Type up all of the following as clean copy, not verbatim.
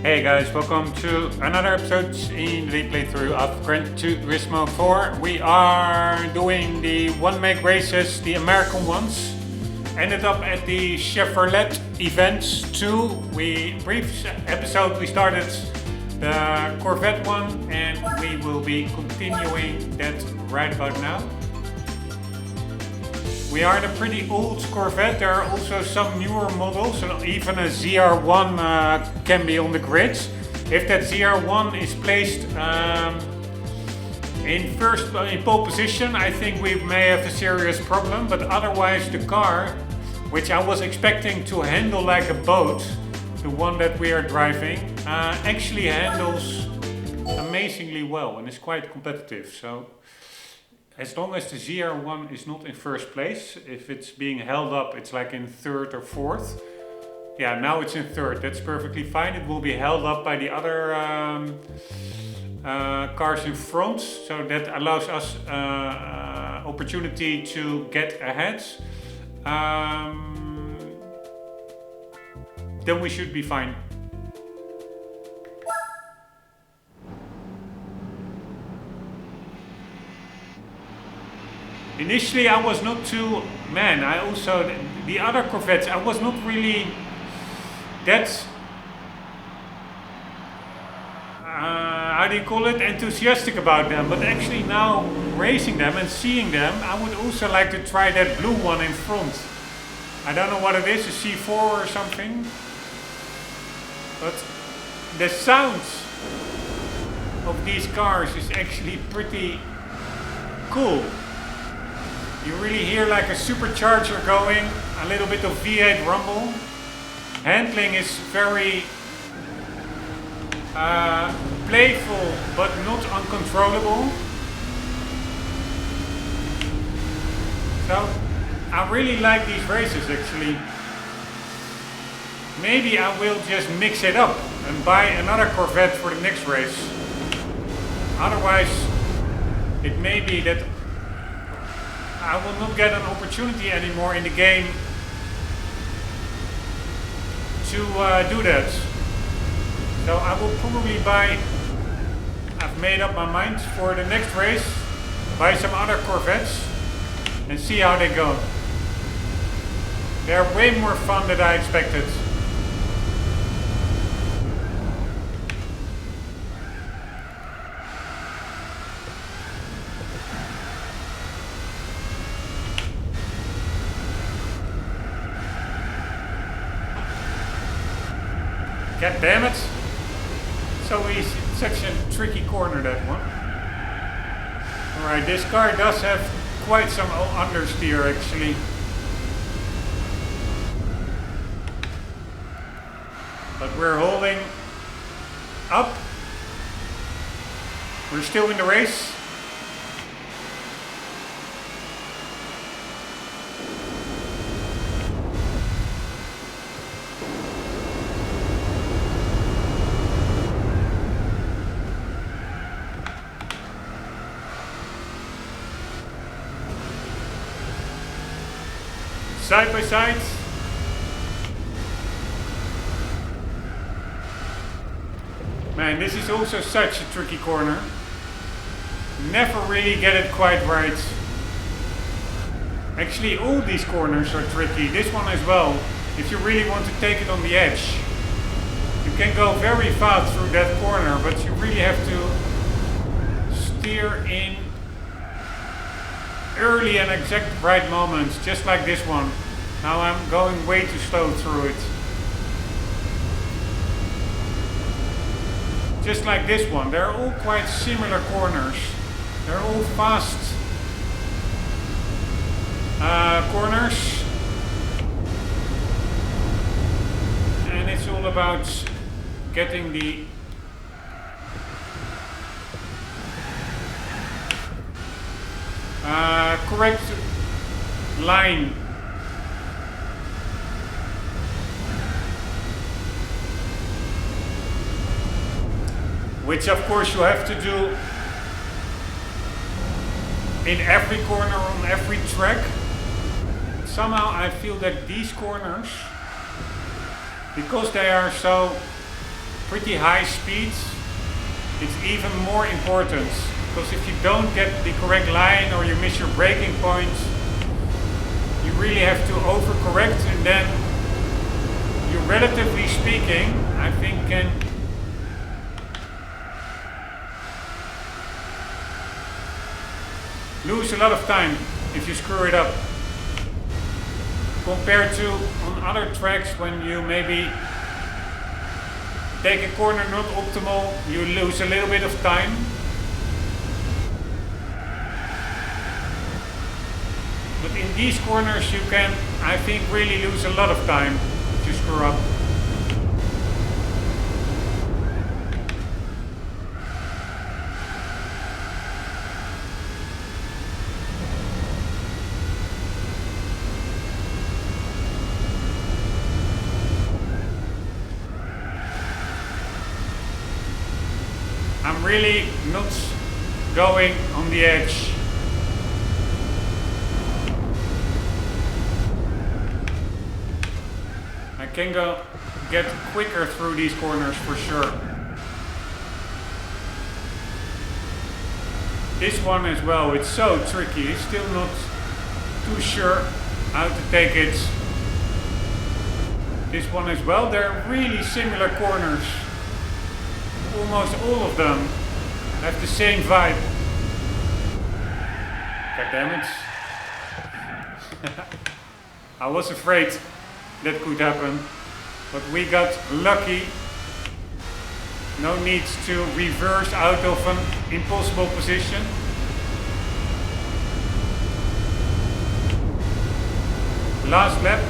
Hey guys, welcome to another episode in the playthrough of Gran Turismo 4. We are doing the one-make races, the American ones. Ended up at the Chevrolet events 2. Previous episode we started the Corvette one and we will be continuing that right about now. We are in a pretty old Corvette. There are also some newer models, and even a ZR1 can be on the grid. If that ZR1 is placed in pole position, I think we may have a serious problem. But otherwise, the car, which I was expecting to handle like a boat, the one that we are driving, actually handles amazingly well and is quite competitive. So, as long as the ZR1 is not in first place, if it's being held up, it's like in third or fourth. Yeah, now it's in third. That's perfectly fine. It will be held up by the other cars in front, so that allows us opportunity to get ahead. Then we should be fine. Initially I was not too, the other Corvettes, I was not really that, enthusiastic about them. But actually now racing them and seeing them, I would also like to try that blue one in front. I don't know what it is, a C4 or something. But the sounds of these cars is actually pretty cool. You really hear like a supercharger going, a little bit of V8 rumble. Handling is very playful but not uncontrollable. So I really like these races actually. Maybe I will just mix it up and buy another Corvette for the next race. Otherwise it may be that I will not get an opportunity anymore in the game to do that. So I will probably I've made up my mind for the next race, buy some other Corvettes and see how they go. They're way more fun than I expected. God damn it! So easy, such a tricky corner, that one. Alright, this car does have quite some understeer actually. But we're holding up. We're still in the race. Side by side. Man, this is also such a tricky corner. Never really get it quite right. Actually, all these corners are tricky. This one as well. If you really want to take it on the edge. You can go very fast through that corner, but you really have to steer in early and exact right moments, just like this one. Now I'm going way too slow through it. Just like this one, they're all quite similar corners. They're all fast corners. And it's all about getting the correct line. Which of course you have to do in every corner on every track. Somehow I feel that these corners, because they are so pretty high speeds, it's even more important. Because if you don't get the correct line or you miss your braking points, you really have to overcorrect, and then you, relatively speaking, I think can lose a lot of time if you screw it up. Compared to on other tracks when you maybe take a corner not optimal, you lose a little bit of time. But in these corners you can, I think, really lose a lot of time if you screw up. I'm really not going on the edge. I can get quicker through these corners for sure. This one as well, it's so tricky. It's still not too sure how to take it. This one as well, they're really similar corners. Almost all of them have the same vibe. God damn it. I was afraid that could happen, but we got lucky. No need to reverse out of an impossible position. Last lap.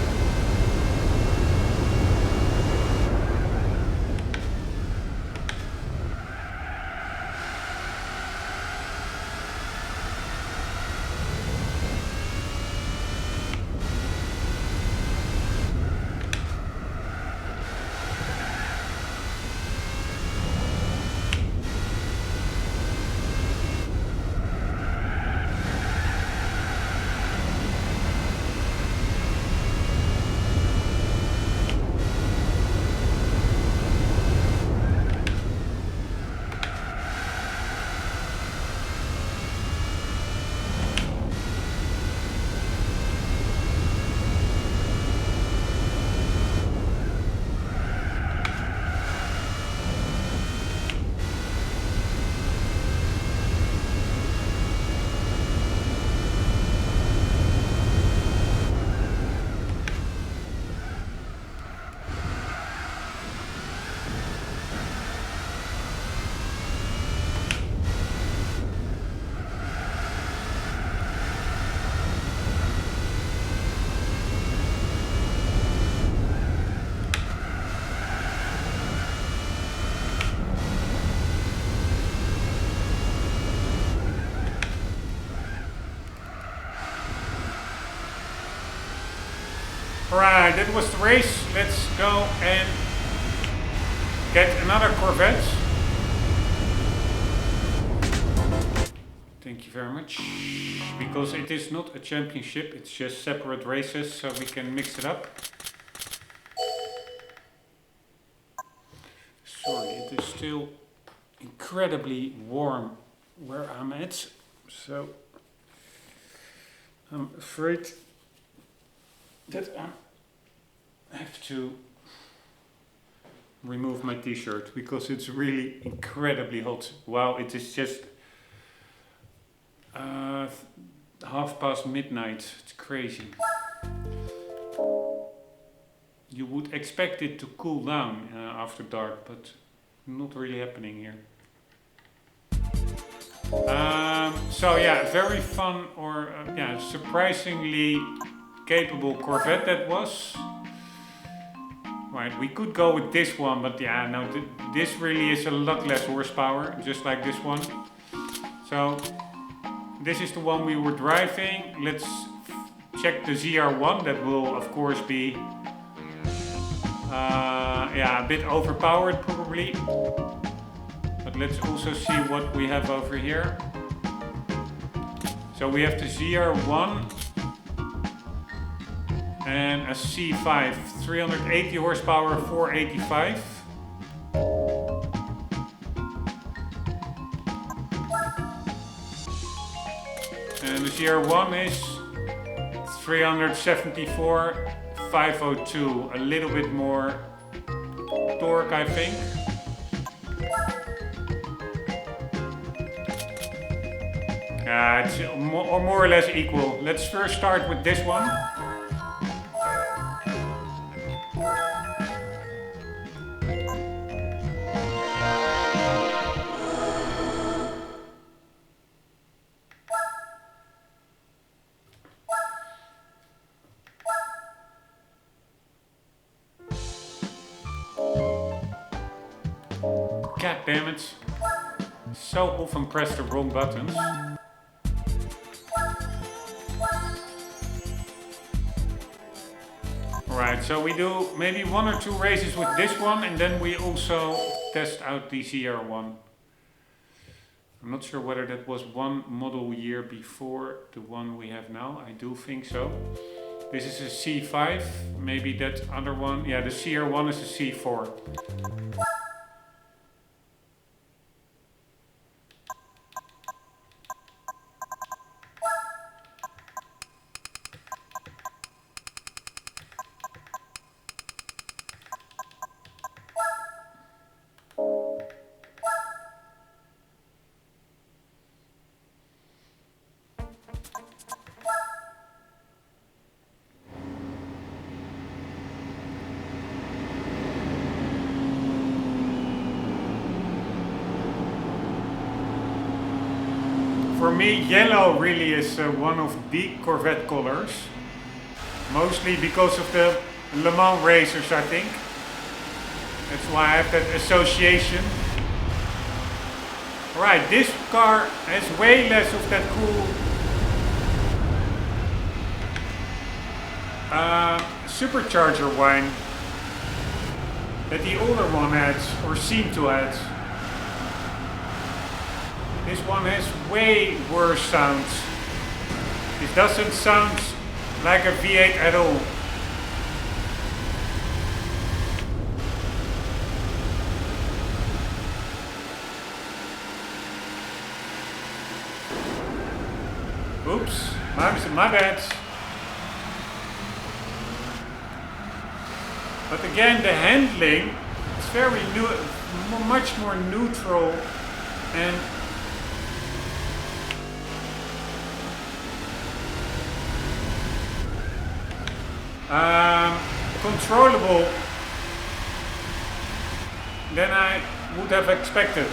Alright, that was the race. Let's go and get another Corvette. Thank you very much. Because it is not a championship, it's just separate races, so we can mix it up. Sorry, it is still incredibly warm where I'm at, so I'm afraid that I have to remove my t-shirt because it's really incredibly hot. Wow, it is just midnight. It's crazy. You would expect it to cool down after dark, but not really happening here. So yeah, very fun, or yeah, surprisingly capable Corvette that was. Right, we could go with this one, but yeah, no, this really is a lot less horsepower, just like this one. So this is the one we were driving. Let's check the ZR1. That will of course be yeah, a bit overpowered probably. But let's also see what we have over here. So we have the ZR1 and a C5, 380 horsepower, 485. And the CR1 is 374, 502. A little bit more torque, I think. It's more or less equal. Let's first start with this one. God damn it. So often press the wrong buttons. Alright, so we do maybe 1 or 2 races with this one and then we also test out the CR1. I'm not sure whether that was one model year before the one we have now. I do think so. This is a C5, maybe that other one. Yeah, the CR1 is a C4. For me, yellow really is one of the Corvette colors. Mostly because of the Le Mans racers, I think. That's why I have that association. Alright, this car has way less of that cool supercharger whine that the older one adds, or seemed to add. This one has way worse sounds. It doesn't sound like a V8 at all. Oops, my bad. But again, the handling is very much more neutral and controllable than I would have expected.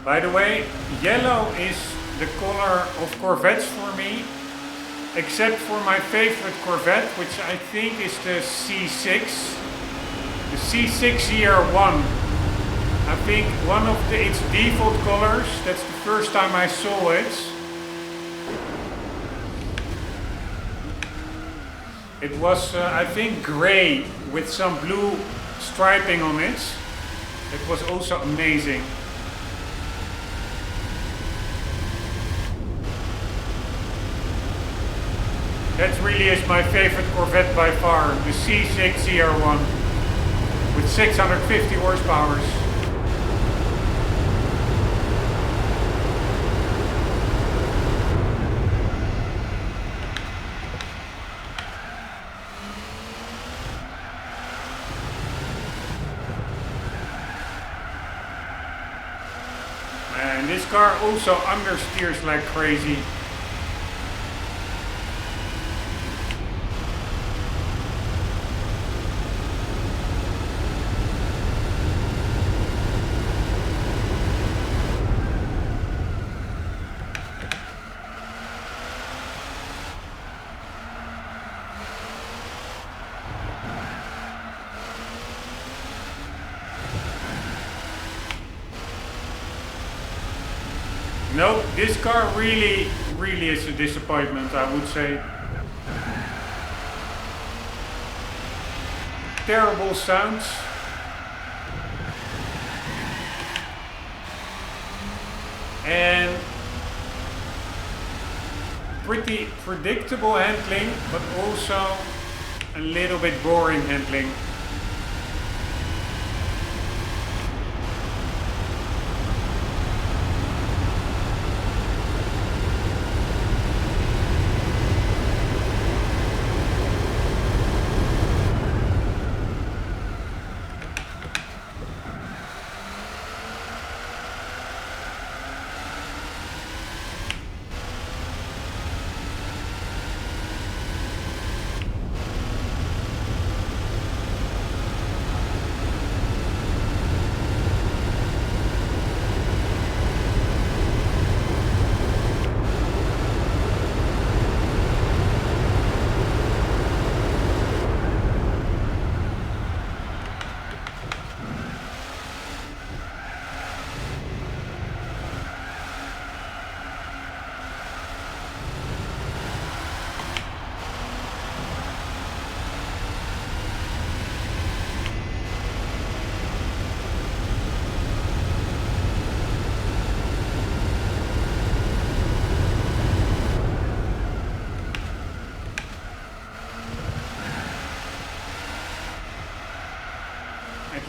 By the way, yellow is the color of Corvettes for me, except for my favorite Corvette, which I think is the C6. The C6 CR1. I think one of its default colors, that's the first time I saw it. It was, I think, grey with some blue striping on it. It was also amazing. That really is my favorite Corvette by far, the C6 CR1 with 650 horsepower. And this car also understeers like crazy. No, this car really is a disappointment, I would say. Terrible sounds. And pretty predictable handling, but also a little bit boring handling.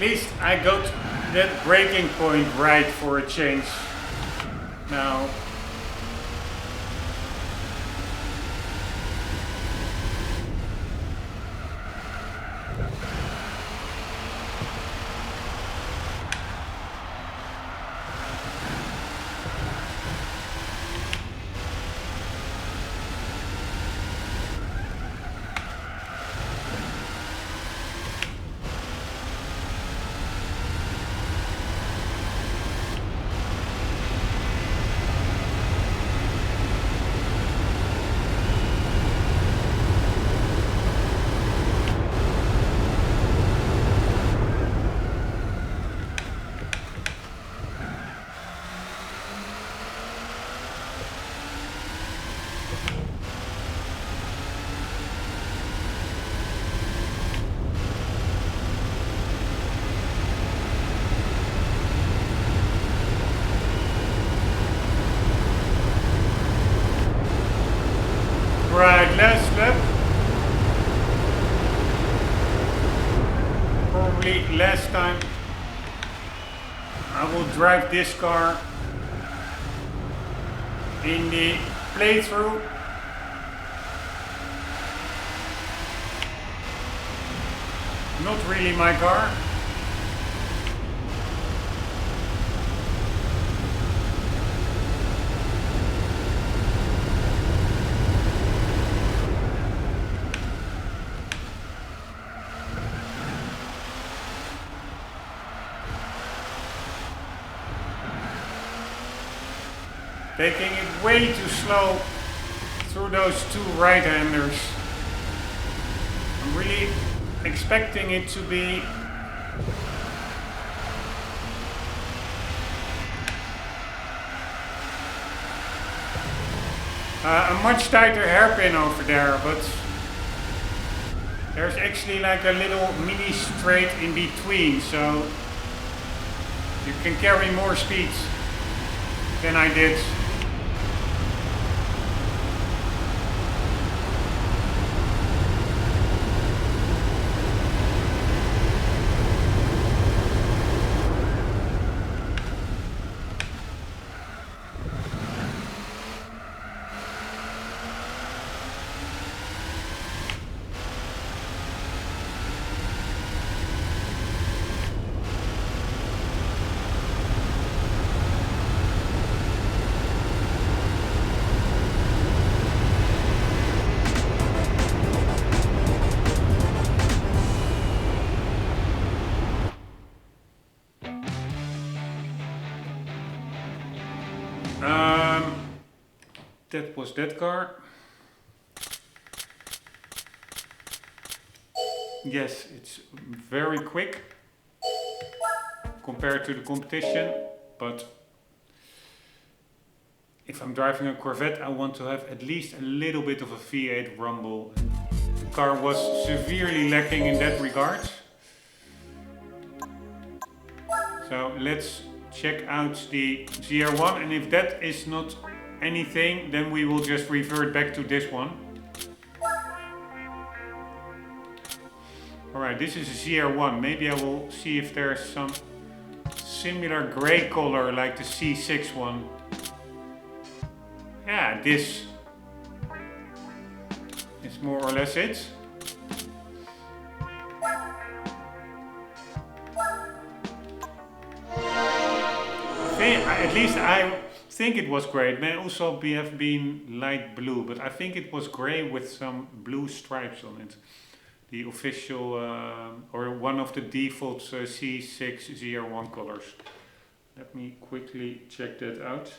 least I got that breaking point right for a change. Now. Right, last lap. Probably last time I will drive this car in the playthrough. Not really my car. Taking it way too slow through those two right-handers. I'm really expecting it to be a much tighter hairpin over there, but there's actually like a little mini straight in between, so you can carry more speed than I did. That was that car. Yes, it's very quick compared to the competition, but if I'm driving a Corvette, I want to have at least a little bit of a V8 rumble. The car was severely lacking in that regard. So let's check out the ZR1, and if that is not anything, then we will just revert back to this one. Alright, this is a ZR1. Maybe I will see if there's some similar grey color like the C6 one. Yeah, this is more or less it. At least I think it was grey. It may also have been light blue, but I think it was grey with some blue stripes on it. The official, or one of the default C6 ZR1 colors. Let me quickly check that out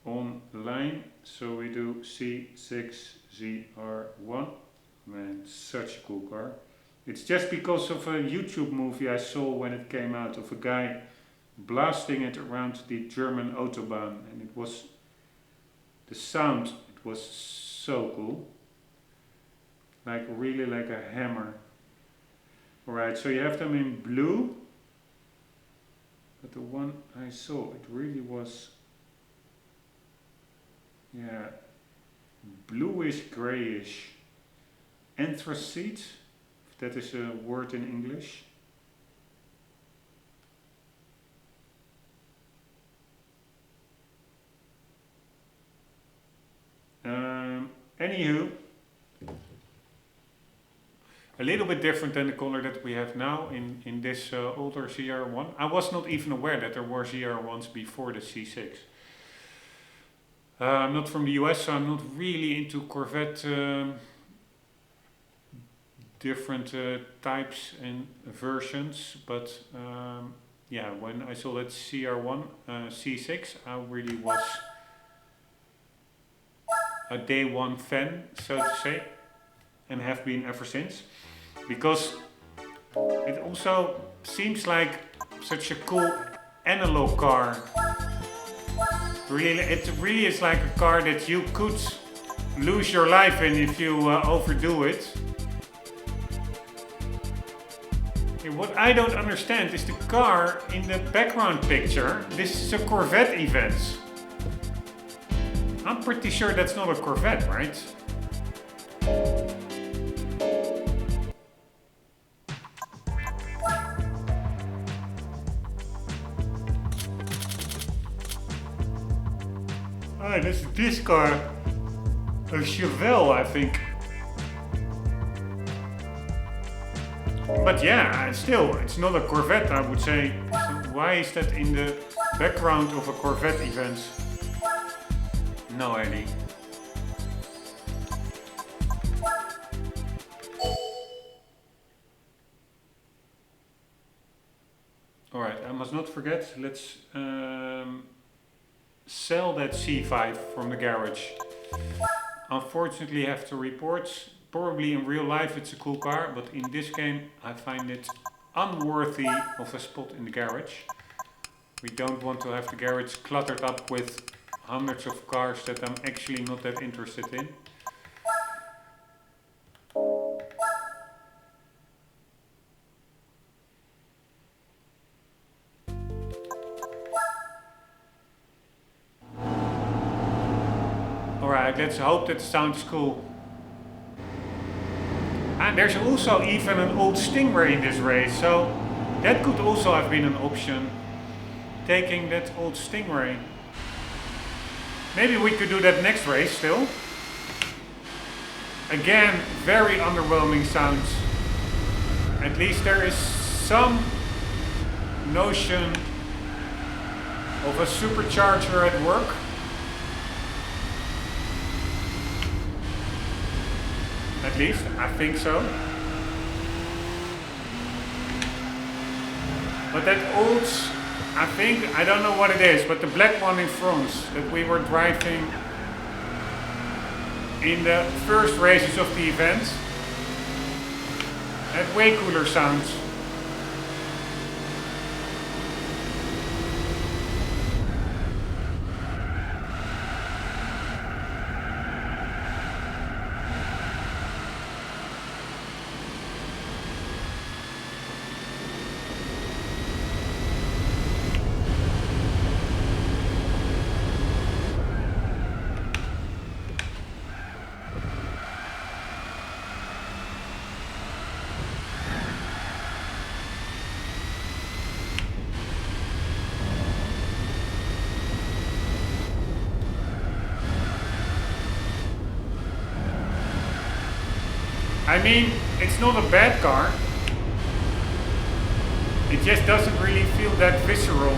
online. So we do C6 ZR1. Man, such a cool car. It's just because of a YouTube movie I saw when it came out of a guy blasting it around the German Autobahn, and it was the sound, it was so cool, like really like a hammer. Alright, so you have them in blue, but the one I saw, it really was, yeah, bluish grayish, anthracite, if that is a word in English. Anywho, a little bit different than the color that we have now in this older ZR1. I was not even aware that there were ZR1s before the C6. I'm not from the US, so I'm not really into Corvette different types and versions, but yeah, when I saw that CR1 C6, I really was a day one fan, so to say, and have been ever since, because it also seems like such a cool analog car. Really, it really is like a car that you could lose your life in if you overdo it. What I don't understand is the car in the background picture. This is a Corvette event. I'm pretty sure that's not a Corvette, right? Ah, this car, a Chevelle, I think. But yeah, still, it's not a Corvette, I would say. So why is that in the background of a Corvette event? No idea. Alright, I must not forget, let's sell that C5 from the garage. Unfortunately, I have to report. Probably in real life it's a cool car, but in this game I find it unworthy of a spot in the garage. We don't want to have the garage cluttered up with hundreds of cars that I'm actually not that interested in. Alright, let's hope that sounds cool. And there's also even an old Stingray in this race, so that could also have been an option. Taking that old Stingray. Maybe we could do that next race still. Again, very underwhelming sounds. At least there is some notion of a supercharger at work. At least, I think so. But that old, I don't know what it is, but the black one in France that we were driving in the first races of the event had way cooler sounds. I mean, it's not a bad car. It just doesn't really feel that visceral.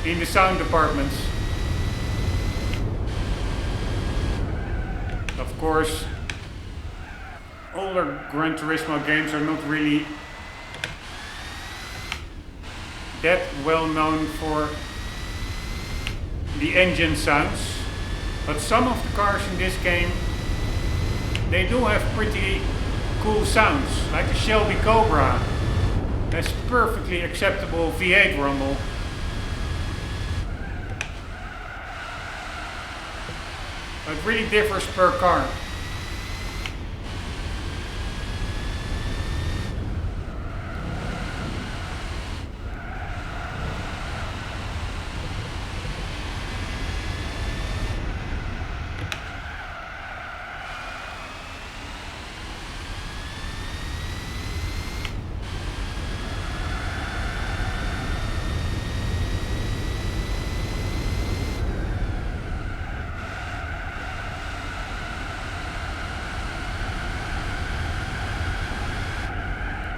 In the sound departments. Of course, older Gran Turismo games are not really that well known for the engine sounds. But some of the cars in this game, they do have pretty cool sounds, like the Shelby Cobra. That's perfectly acceptable V8 rumble. It really differs per car.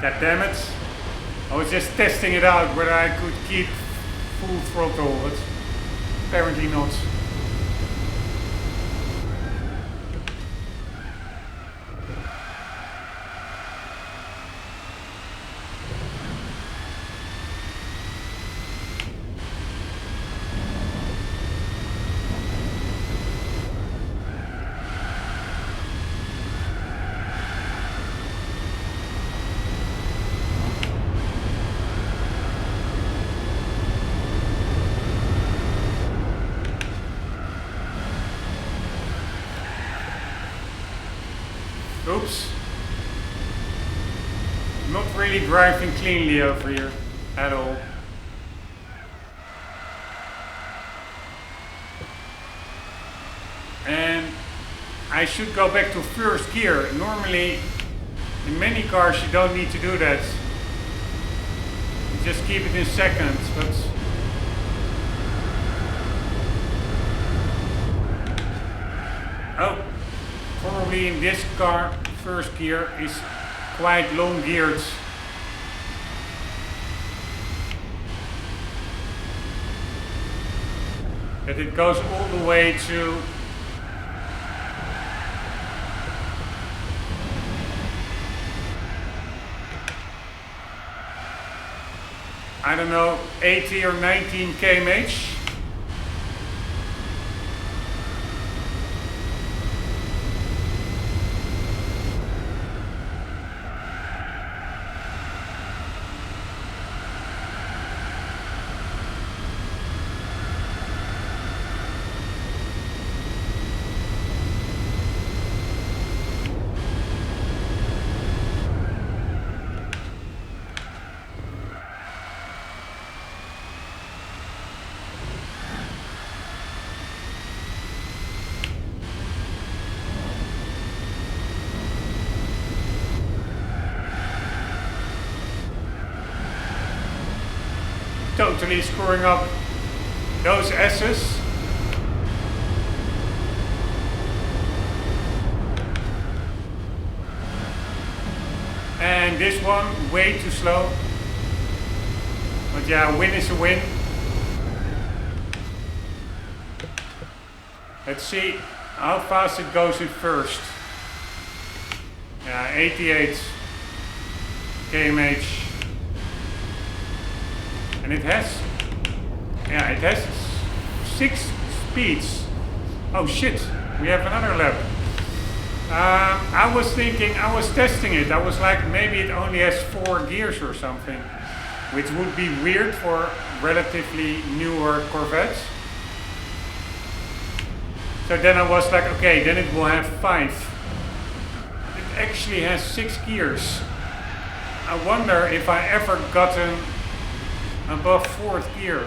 God damn it. I was just testing it out whether I could keep full throttle, but apparently not. Oops. Not really driving cleanly over here at all. And I should go back to first gear. Normally in many cars you don't need to do that. You just keep it in second, but oh, probably in this car first gear is quite long geared. That it goes all the way to I don't know, 80 or 19 km/h. Totally screwing up those S's. And this one, way too slow. But yeah, a win is a win. Let's see how fast it goes in first. Yeah, 88 km/h. And it has 6 speeds. Oh shit, we have another lap. I was testing it. I was like, maybe it only has 4 gears or something, which would be weird for relatively newer Corvettes. So then I was like, okay, then it will have 5. It actually has 6 gears. I wonder if I ever gotten above 4th gear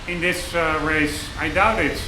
in this race. I doubt it.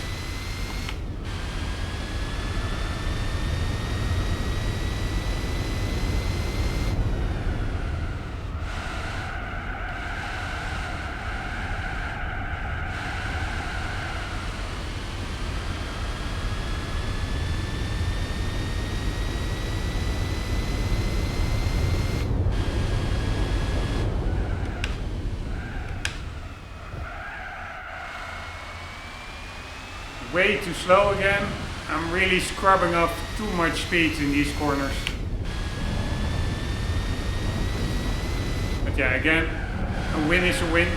Way too slow again. I'm really scrubbing off too much speed in these corners. But yeah, again, a win is a win.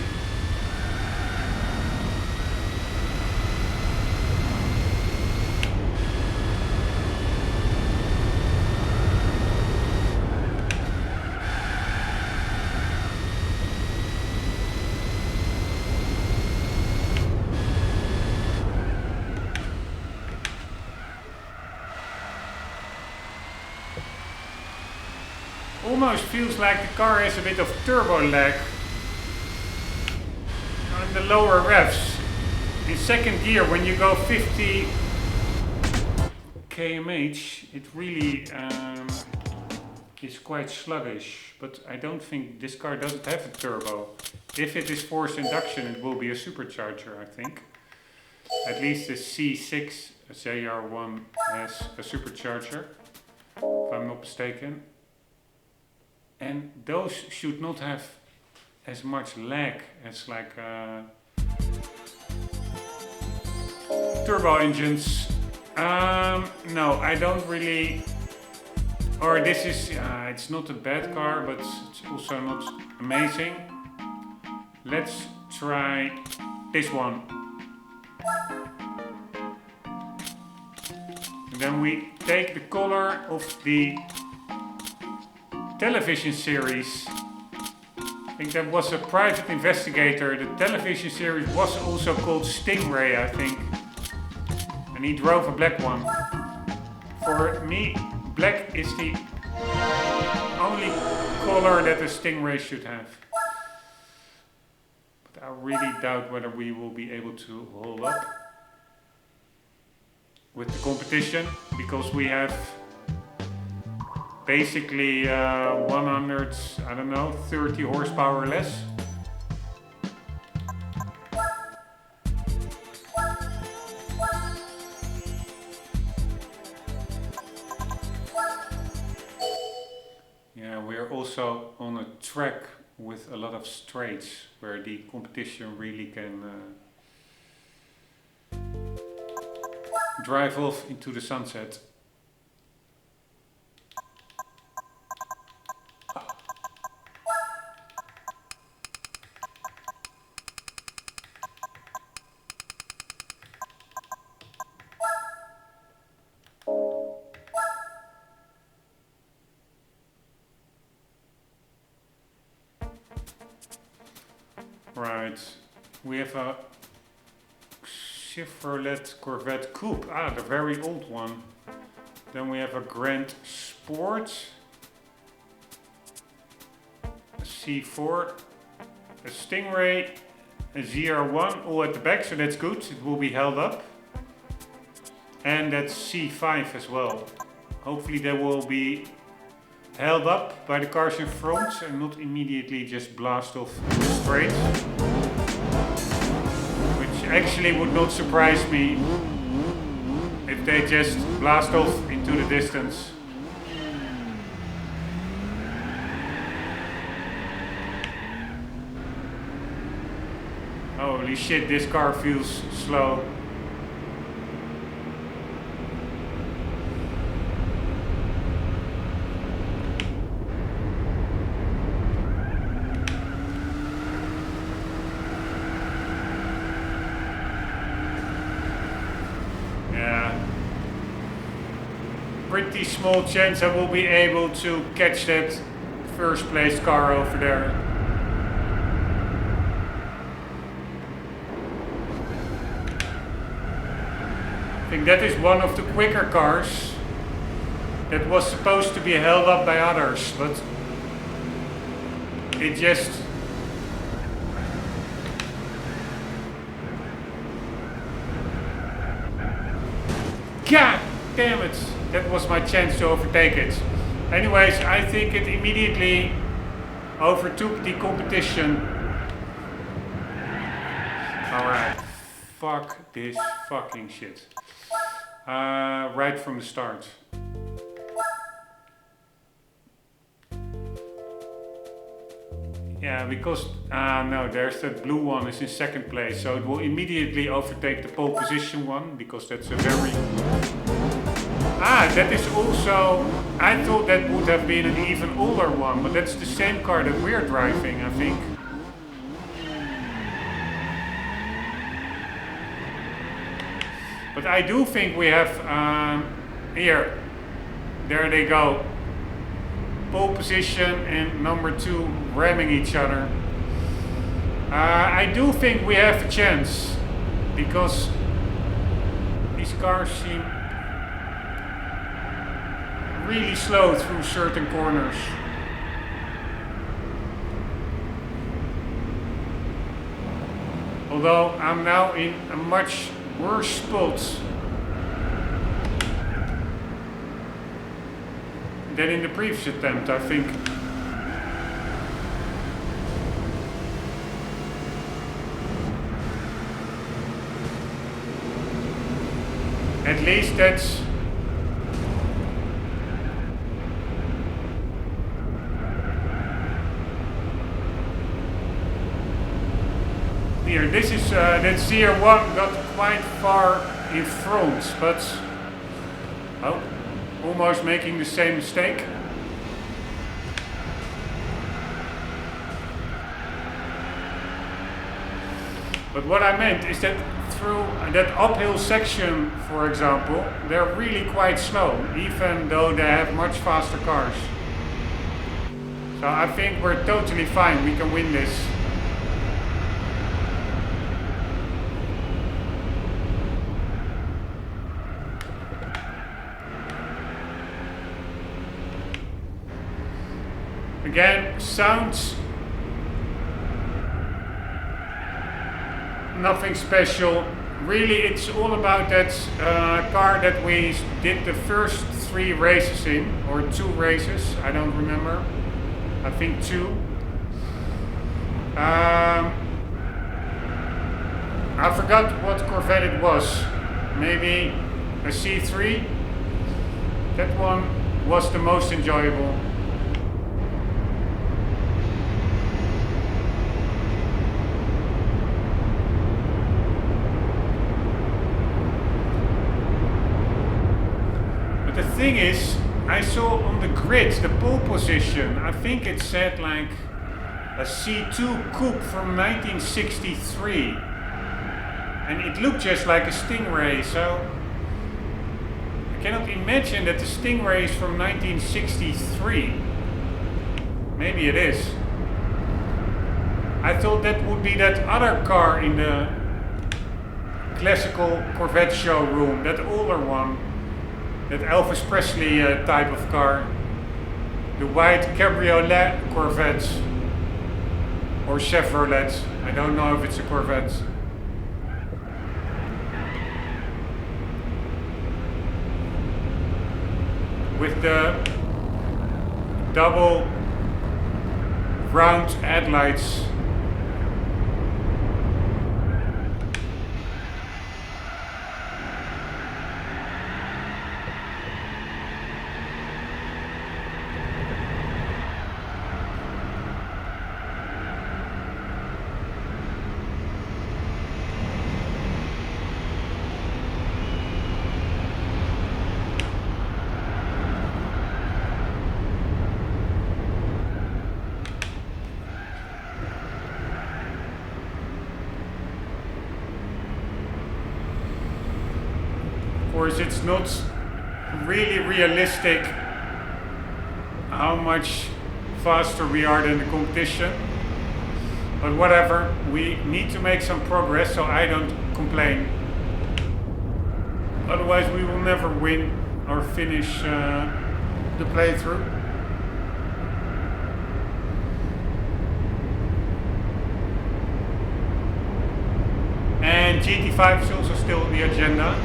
Almost feels like the car has a bit of turbo lag on the lower revs. In second gear, when you go 50 km/h, it really is quite sluggish. But I don't think this car doesn't have a turbo. If it is forced induction, it will be a supercharger, I think. At least the C6 ZR1 has a supercharger. if I'm not mistaken. And those should not have as much lag as like turbo engines. No, I don't really. Or this is, it's not a bad car, but it's also not amazing. Let's try this one. And then we take the color of the television series. I think that was a private investigator. The television series was also called Stingray, I think. And he drove a black one. For me, black is the only color that a Stingray should have. But I really doubt whether we will be able to hold up with the competition, because we have basically 100, I don't know, 30 horsepower less. Yeah, we're also on a track with a lot of straights where the competition really can drive off into the sunset. Right, we have a Chevrolet Corvette Coupe, the very old one. Then we have a Grand Sport, a C4, a Stingray, a ZR1, all at the back, so that's good, it will be held up. And that's C5 as well. Hopefully they will be held up by the cars in front and not immediately just blast off straight. Which actually would not surprise me if they just blast off into the distance. Holy shit, this car feels slow. Pretty small chance I will be able to catch that first place car over there. I think that is one of the quicker cars that was supposed to be held up by others, but it just God damn it! That was my chance to overtake it. Anyways, I think it immediately overtook the competition. Alright, fuck this fucking shit. Right from the start. Yeah, because, no, there's that blue one is in second place, so it will immediately overtake the pole position one, because that's a very... that is also, I thought that would have been an even older one, but that's the same car that we're driving, I think. But I do think we have, here, there they go. Pole position and number 2 ramming each other. I do think we have a chance, because these cars seem really slow through certain corners. Although I'm now in a much worse spot than in the previous attempt, I think. At least that's here. This is that ZR1 got quite far in front, but oh, almost making the same mistake. But what I meant is that through that uphill section, for example, they're really quite slow, even though they have much faster cars. So I think we're totally fine, we can win this. Again, sounds nothing special. Really, it's all about that car that we did the first 3 races in, or 2 races, I don't remember. I think 2. I forgot what Corvette it was. Maybe a C3. That one was the most enjoyable. But the thing is, I saw on the grid, the pole position, I think it said like a C2 coupe from 1963. And it looked just like a Stingray, so I cannot imagine that the Stingray is from 1963. Maybe it is. I thought that would be that other car in the classical Corvette showroom, that older one. That Elvis Presley type of car. The white cabriolet Corvette. Or Chevrolet. I don't know if it's a Corvette. With the double round headlights. Of course, it's not really realistic how much faster we are than the competition, but whatever, we need to make some progress, so I don't complain. Otherwise we will never win or finish the playthrough. And GT5 is also still on the agenda.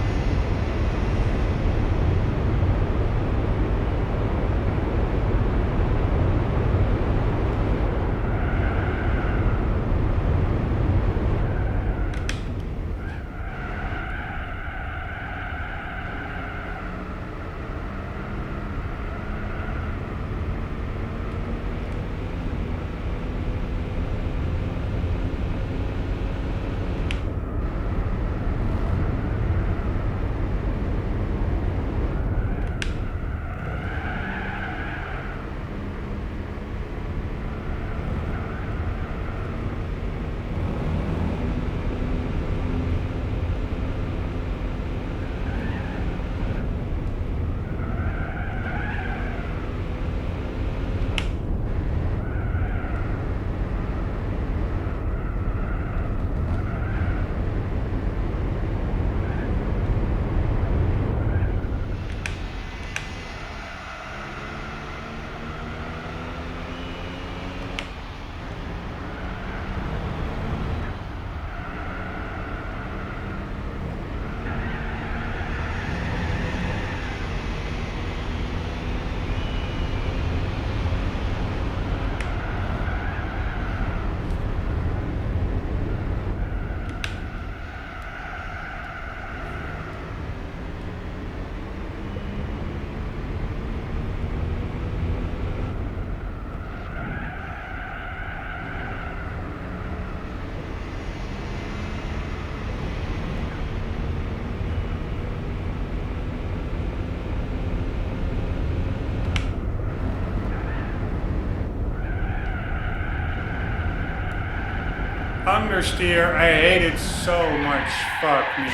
understeer. I hate it so much. Fuck me.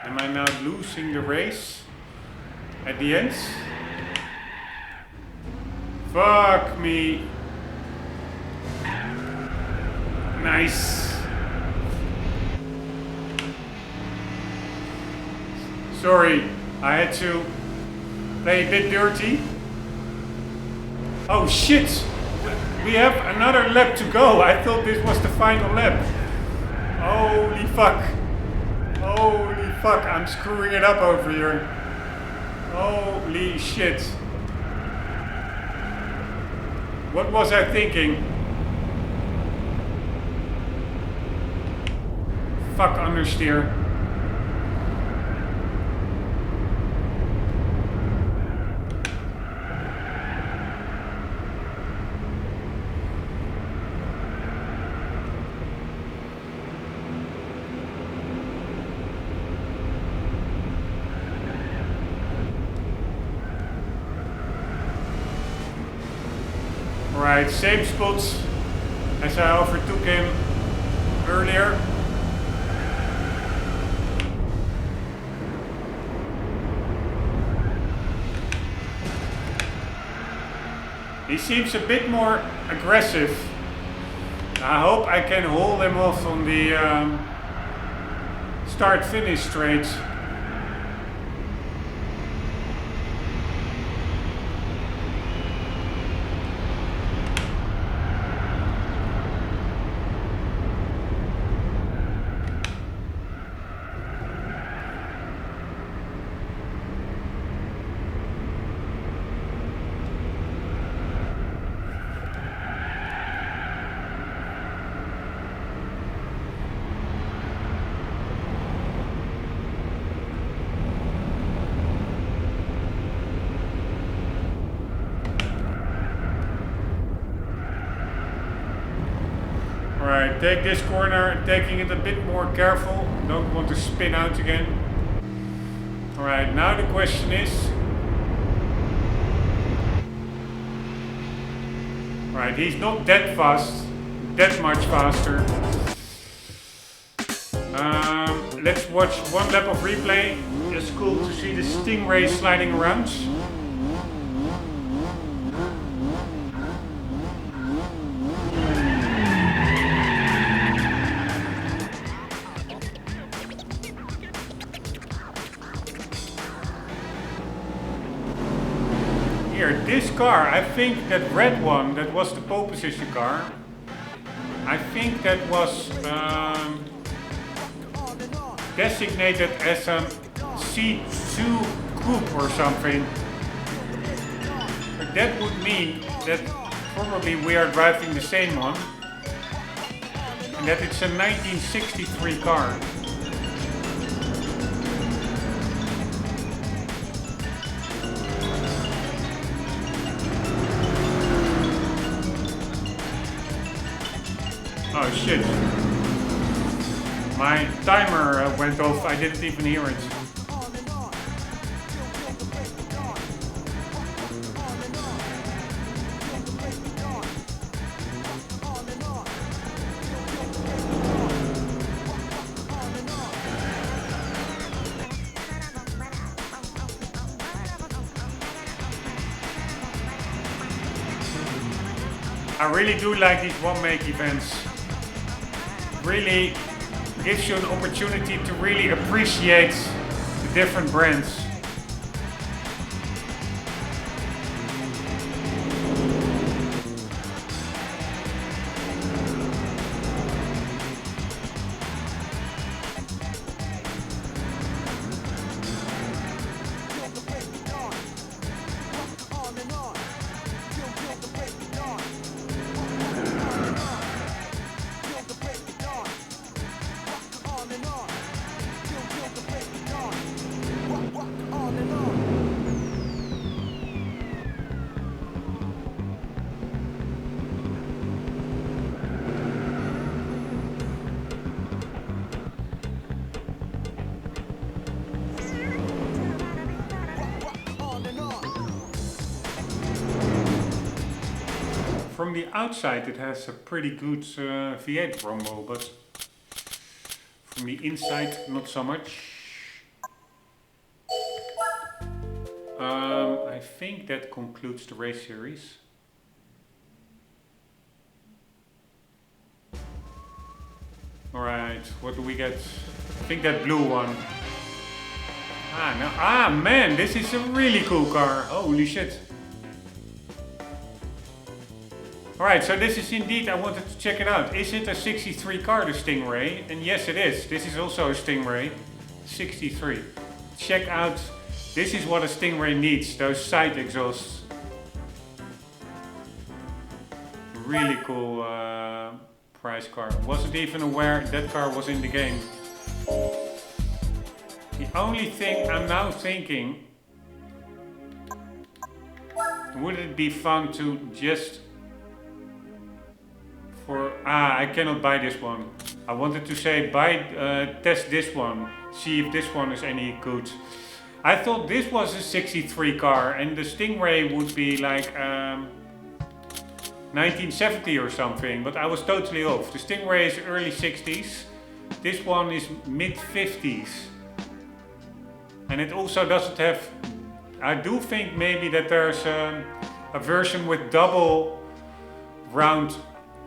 Am I now losing the race at the end? Fuck me. Nice. Sorry, I had to play a bit dirty. Oh shit! We have another lap to go. I thought this was the final lap. Holy fuck. Holy fuck, I'm screwing it up over here. Holy shit. What was I thinking? Fuck understeer. Right, same spots as I overtook him earlier. He seems a bit more aggressive. I hope I can hold him off on the start-finish straight. Alright, take this corner, taking it a bit more careful. Don't want to spin out again. Alright, now the question is... Alright, he's not that fast, that much faster. Let's watch one lap of replay. It's cool to see the Stingray sliding around. This car, I think that red one, that was the pole position car. I think that was designated as a C2 coupe or something. But that would mean that probably we are driving the same one. And that it's a 1963 car. Oh shit. My timer went off, I didn't even hear it. I really do like these one-make events. Really gives you an opportunity to really appreciate the different brands. from the outside it has a pretty good V8 Rombbb, but from the inside not so much. I think that concludes the race series. Alright, what do we get? I think that blue one. Man, this is a really cool car. Holy shit. Alright, so this is indeed, I wanted to check it out. Is it a 63 car, the Stingray? And yes it is. This is also a Stingray. 63. Check out, this is what a Stingray needs, those side exhausts. Really cool prize car. Wasn't even aware that car was in the game. The only thing I'm now thinking, would it be fun to just I cannot buy this one. I wanted to say test this one, see if this one is any good. I thought this was a 63 car and the Stingray would be like 1970 or something, but I was totally off. The Stingray is early 60s, this one is mid 50s. And it also doesn't have, I do think maybe that there's a version with double round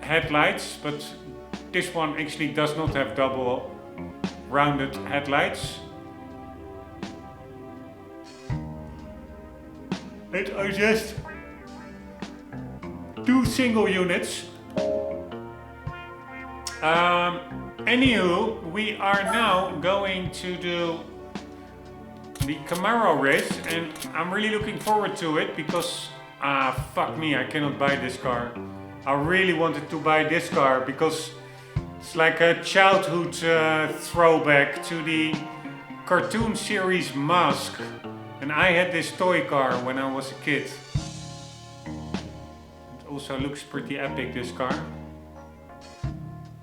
headlights, but this one actually does not have double rounded headlights. It are just two single units. Anywho, we are now going to do the Camaro race and I'm really looking forward to it because fuck me, I cannot buy this car. I really wanted to buy this car because it's like a childhood throwback to the cartoon series Mask. And I had this toy car when I was a kid. It also looks pretty epic, this car.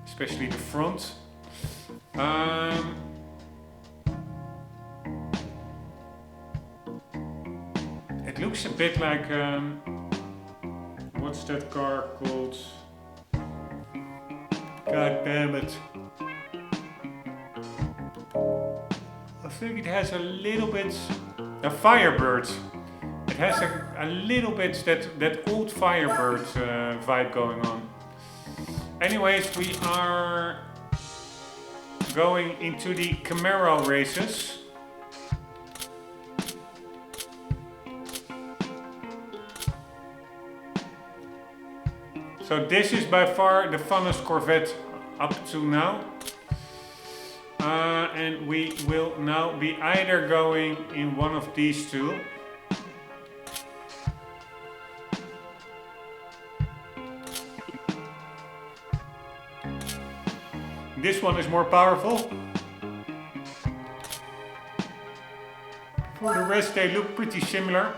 Especially the front. It looks a bit like what's that car called? God damn it. I think it has a little bit a Firebird. It has a little bit that old Firebird vibe going on. Anyways, we are going into the Camaro races. So this is by far the funnest Corvette up to now. And we will now be either going in one of these two. This one is more powerful. For the rest they look pretty similar.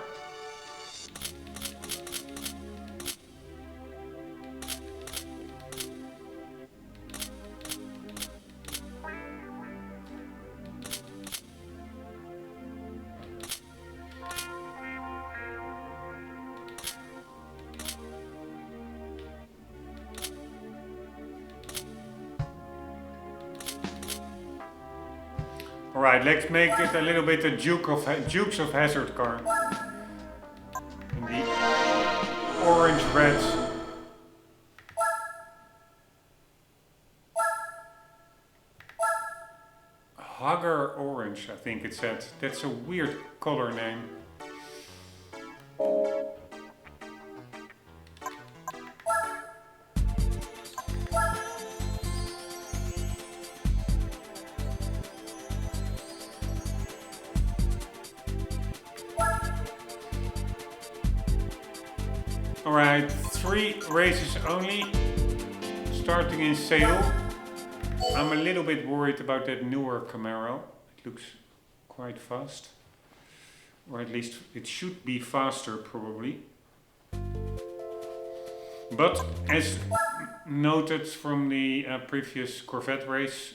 Alright, let's make it a little bit a Dukes of Hazzard car. In the orange red. Hugger Orange, I think it said. That's a weird color name. Alright, 3 races only, starting in Seoul. I'm a little bit worried about that newer Camaro. It looks quite fast. Or at least it should be faster probably. But as noted from the previous Corvette race,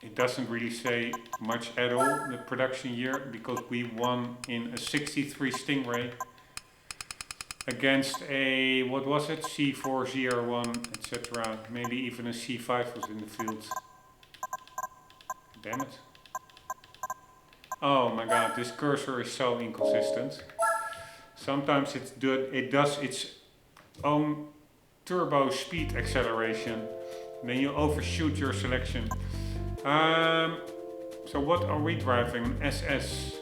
it doesn't really say much at all, the production year, because we won in a 63 Stingray. against a, what was it, C4, ZR1, etc. Maybe even a C5 was in the field. Damn it. Oh my god, this cursor is so inconsistent. Sometimes it does its own turbo speed acceleration. Then you overshoot your selection. So what are we driving? SS.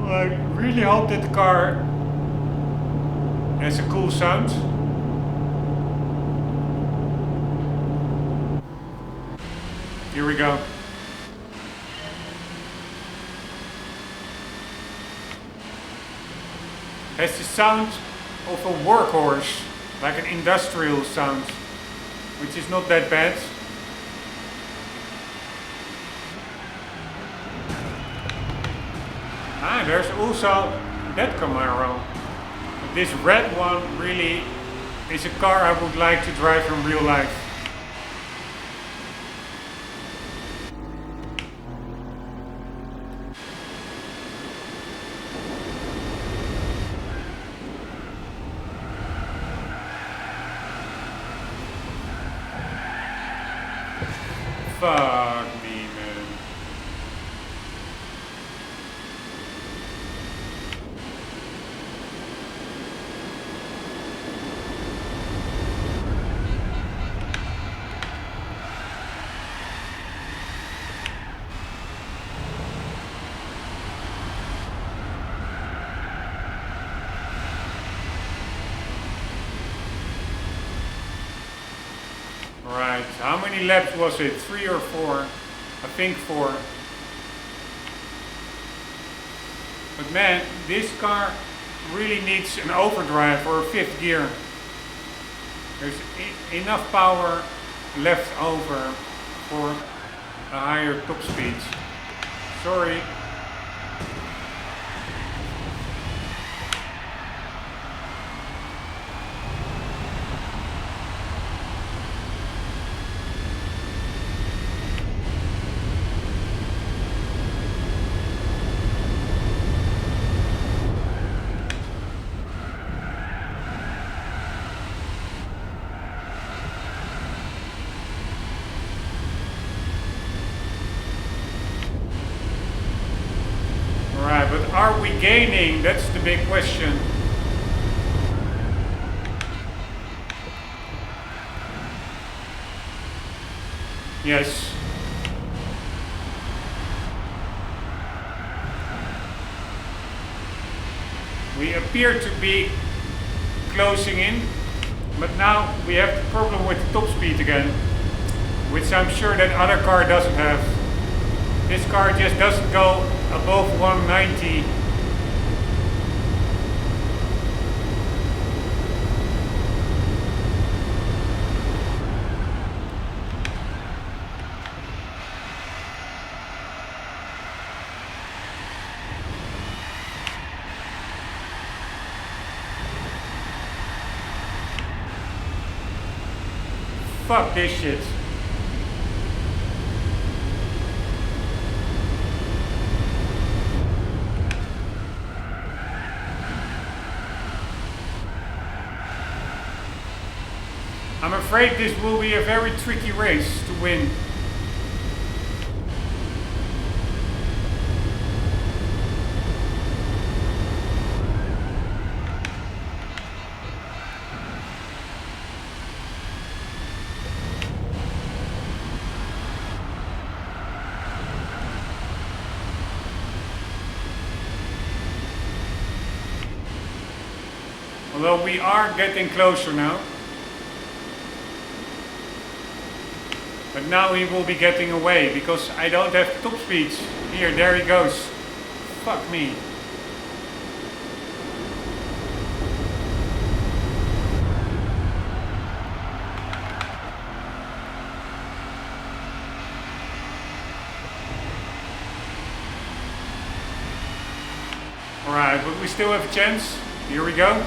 I really hope that the car has a cool sound. Here we go. Has the sound of a workhorse, like an industrial sound, which is not that bad. Ah, there's also that Camaro. This red one really is a car I would like to drive in real life. Fuck me, man. Right, how many laps was it? 3 or 4? I think 4. But man, this car really needs an overdrive or a 5th gear. There's enough power left over for a higher top speed. Sorry. Right, but are we gaining? That's the big question. Yes. We appear to be closing in, but now we have the problem with the top speed again, which I'm sure that other car doesn't have. This car just doesn't go above 190. Fuck this shit. I'm afraid this will be a very tricky race to win. Although we are getting closer now. But now he will be getting away because I don't have top speeds. Here, there he goes. Fuck me. Alright, but we still have a chance. Here we go.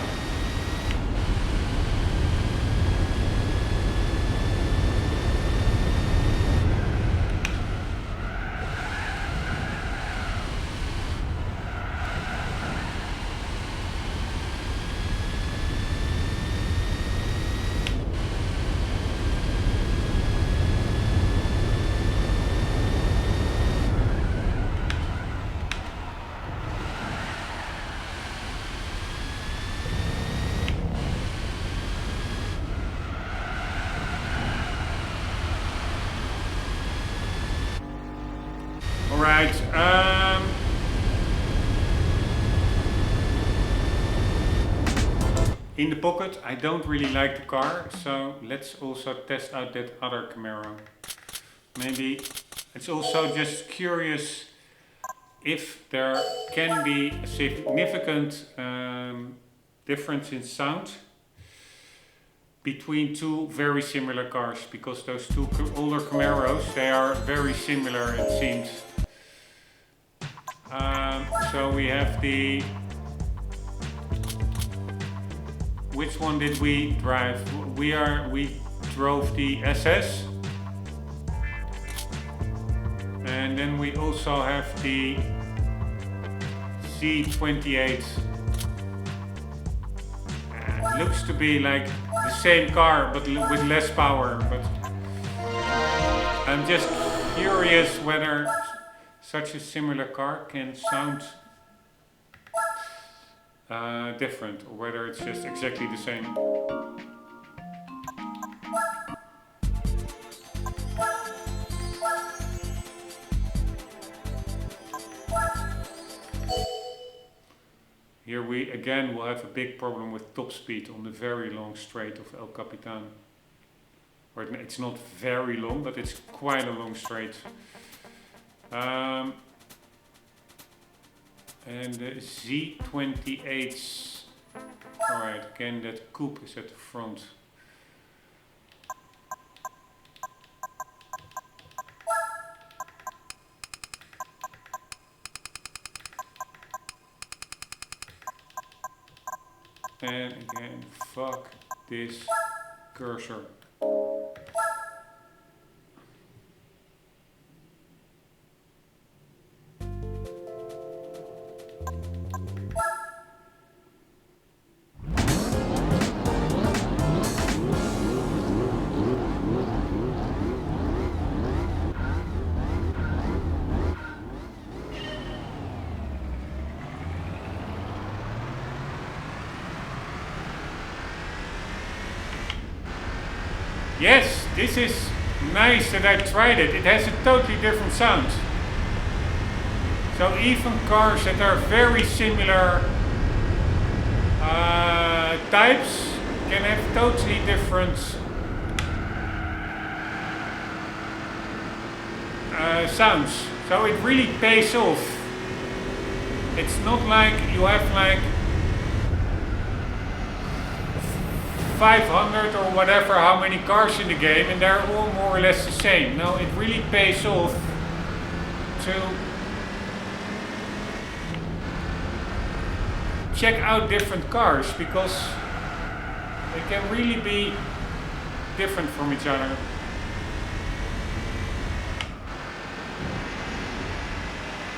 Right. In the pocket, I don't really like the car, so let's also test out that other Camaro. Maybe it's also just curious if there can be a significant difference in sound between two very similar cars, because those two older Camaros, they are very similar, it seems. So we have the... Which one did we drive? We drove the SS. And then we also have the C28. Looks to be like the same car but with less power. But I'm just curious whether such a similar car can sound different, or whether it's just exactly the same. Here we again will have a big problem with top speed on the very long straight of El Capitan. Or it's not very long, but it's quite a long straight. And the Z28s. Alright, again that coupe is at the front. And again, fuck this cursor. Yes, this is nice that I tried it. It has a totally different sound. So even cars that are very similar types can have totally different sounds. So it really pays off. It's not like you have like 500 or whatever, how many cars in the game, and they're all more or less the same. No, it really pays off to check out different cars, because they can really be different from each other.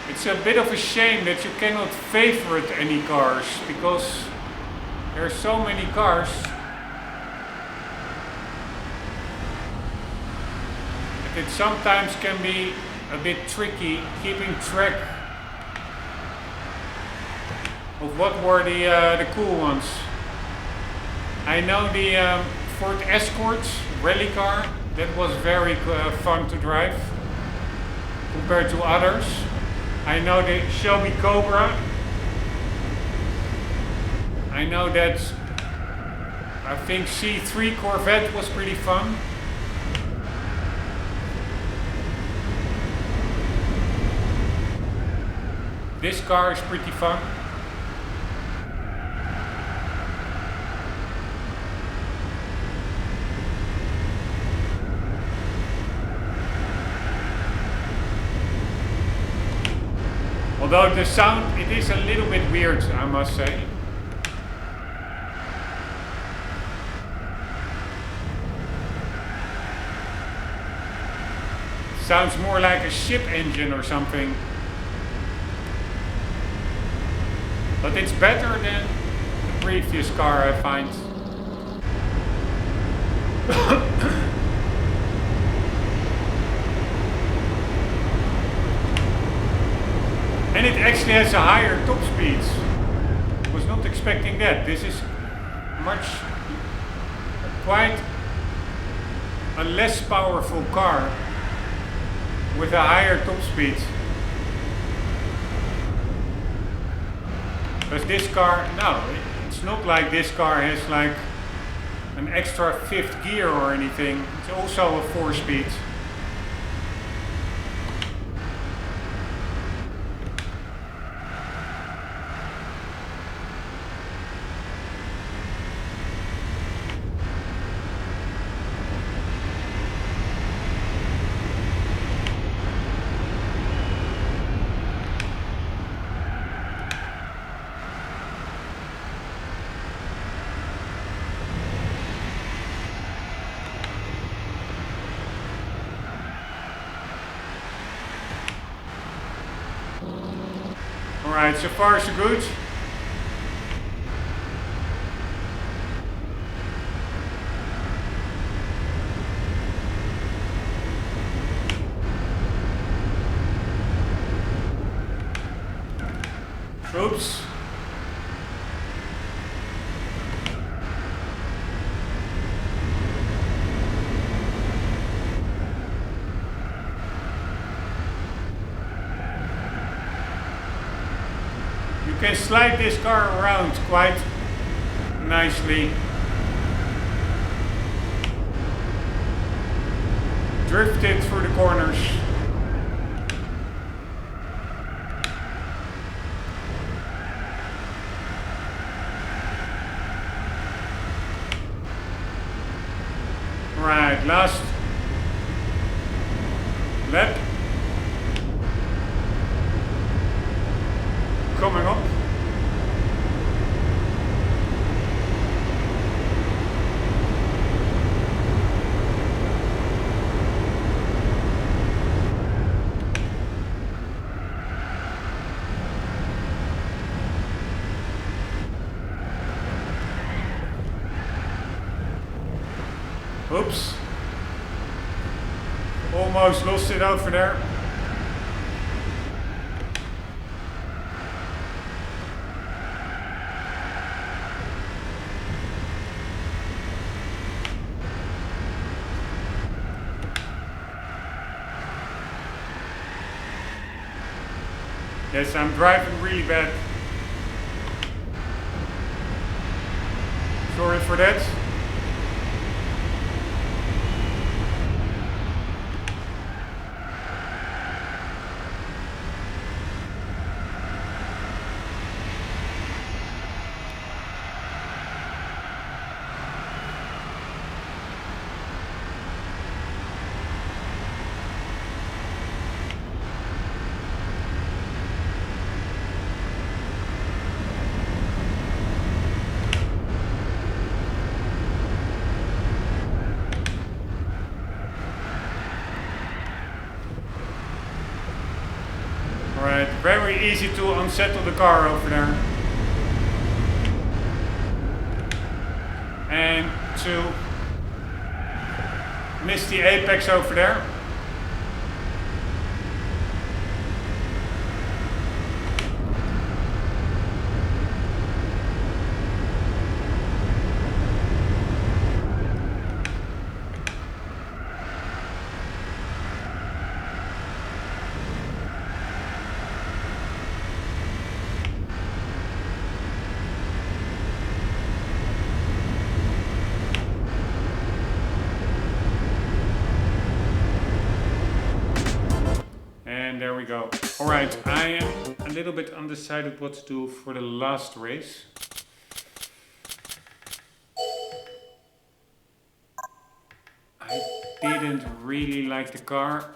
It's a bit of a shame that you cannot favorite any cars, because there are so many cars. It sometimes can be a bit tricky keeping track of what were the cool ones. I know the Ford Escort rally car, that was very fun to drive compared to others. I know the Shelby Cobra. I know that I think C3 Corvette was pretty fun. This car is pretty fun. Although the sound, it is a little bit weird, I must say. Sounds more like a ship engine or something. But it's better than the previous car, I find. And it actually has a higher top speed. I was not expecting that. This is quite a less powerful car with a higher top speed. Does this car, no, it's not like this car has like an extra fifth gear or anything. It's also a 4-speed. Alright, so far so good. Oops. You can slide this car around quite nicely. Drift it through the corners. Right, last lap. Coming up. Oops. Almost lost it over there. Yes, I'm driving really bad. Sorry for that. Alright, very easy to unsettle the car over there. And to miss the apex over there. There we go. Alright, I am a little bit undecided what to do for the last race. I didn't really like the car.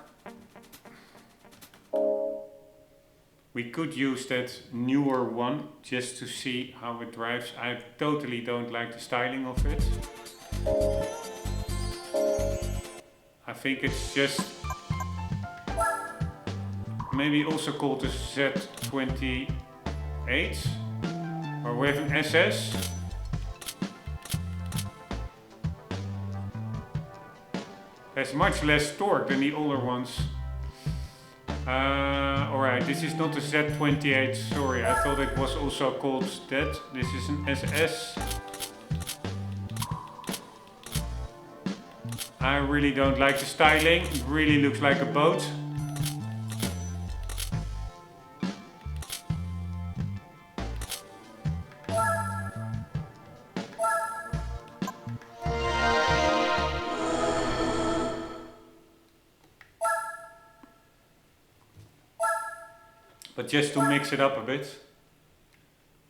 We could use that newer one just to see how it drives. I totally don't like the styling of it. I think it's just maybe also called the Z28 or we have an SS. Has much less torque than the older ones. Alright, this is not the Z28, sorry, I thought it was also called that. This is an SS. I really don't like the styling, it really looks like a boat. but just to mix it up a bit.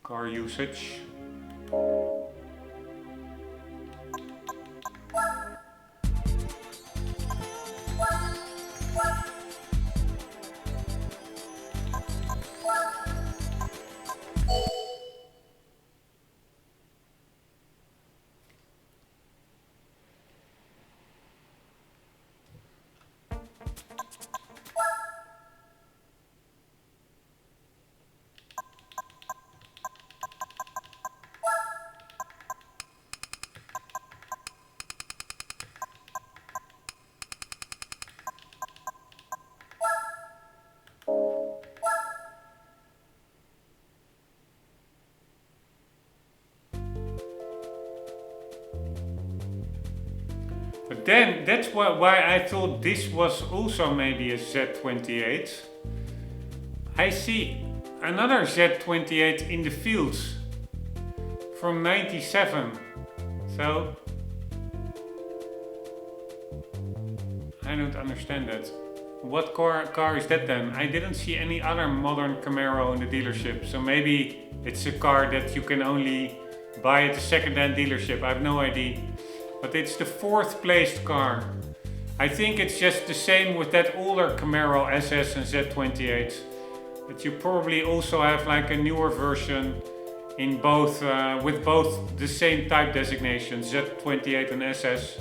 Car usage. But then, that's why I thought this was also maybe a Z28. I see another Z28 in the fields from 97. So, I don't understand that. What car is that then? I didn't see any other modern Camaro in the dealership. So maybe it's a car that you can only buy at a second-hand dealership. I have no idea. But it's the 4th placed car. I think it's just the same with that older Camaro SS and Z28. But you probably also have like a newer version in both, with both the same type designation, Z28 and SS.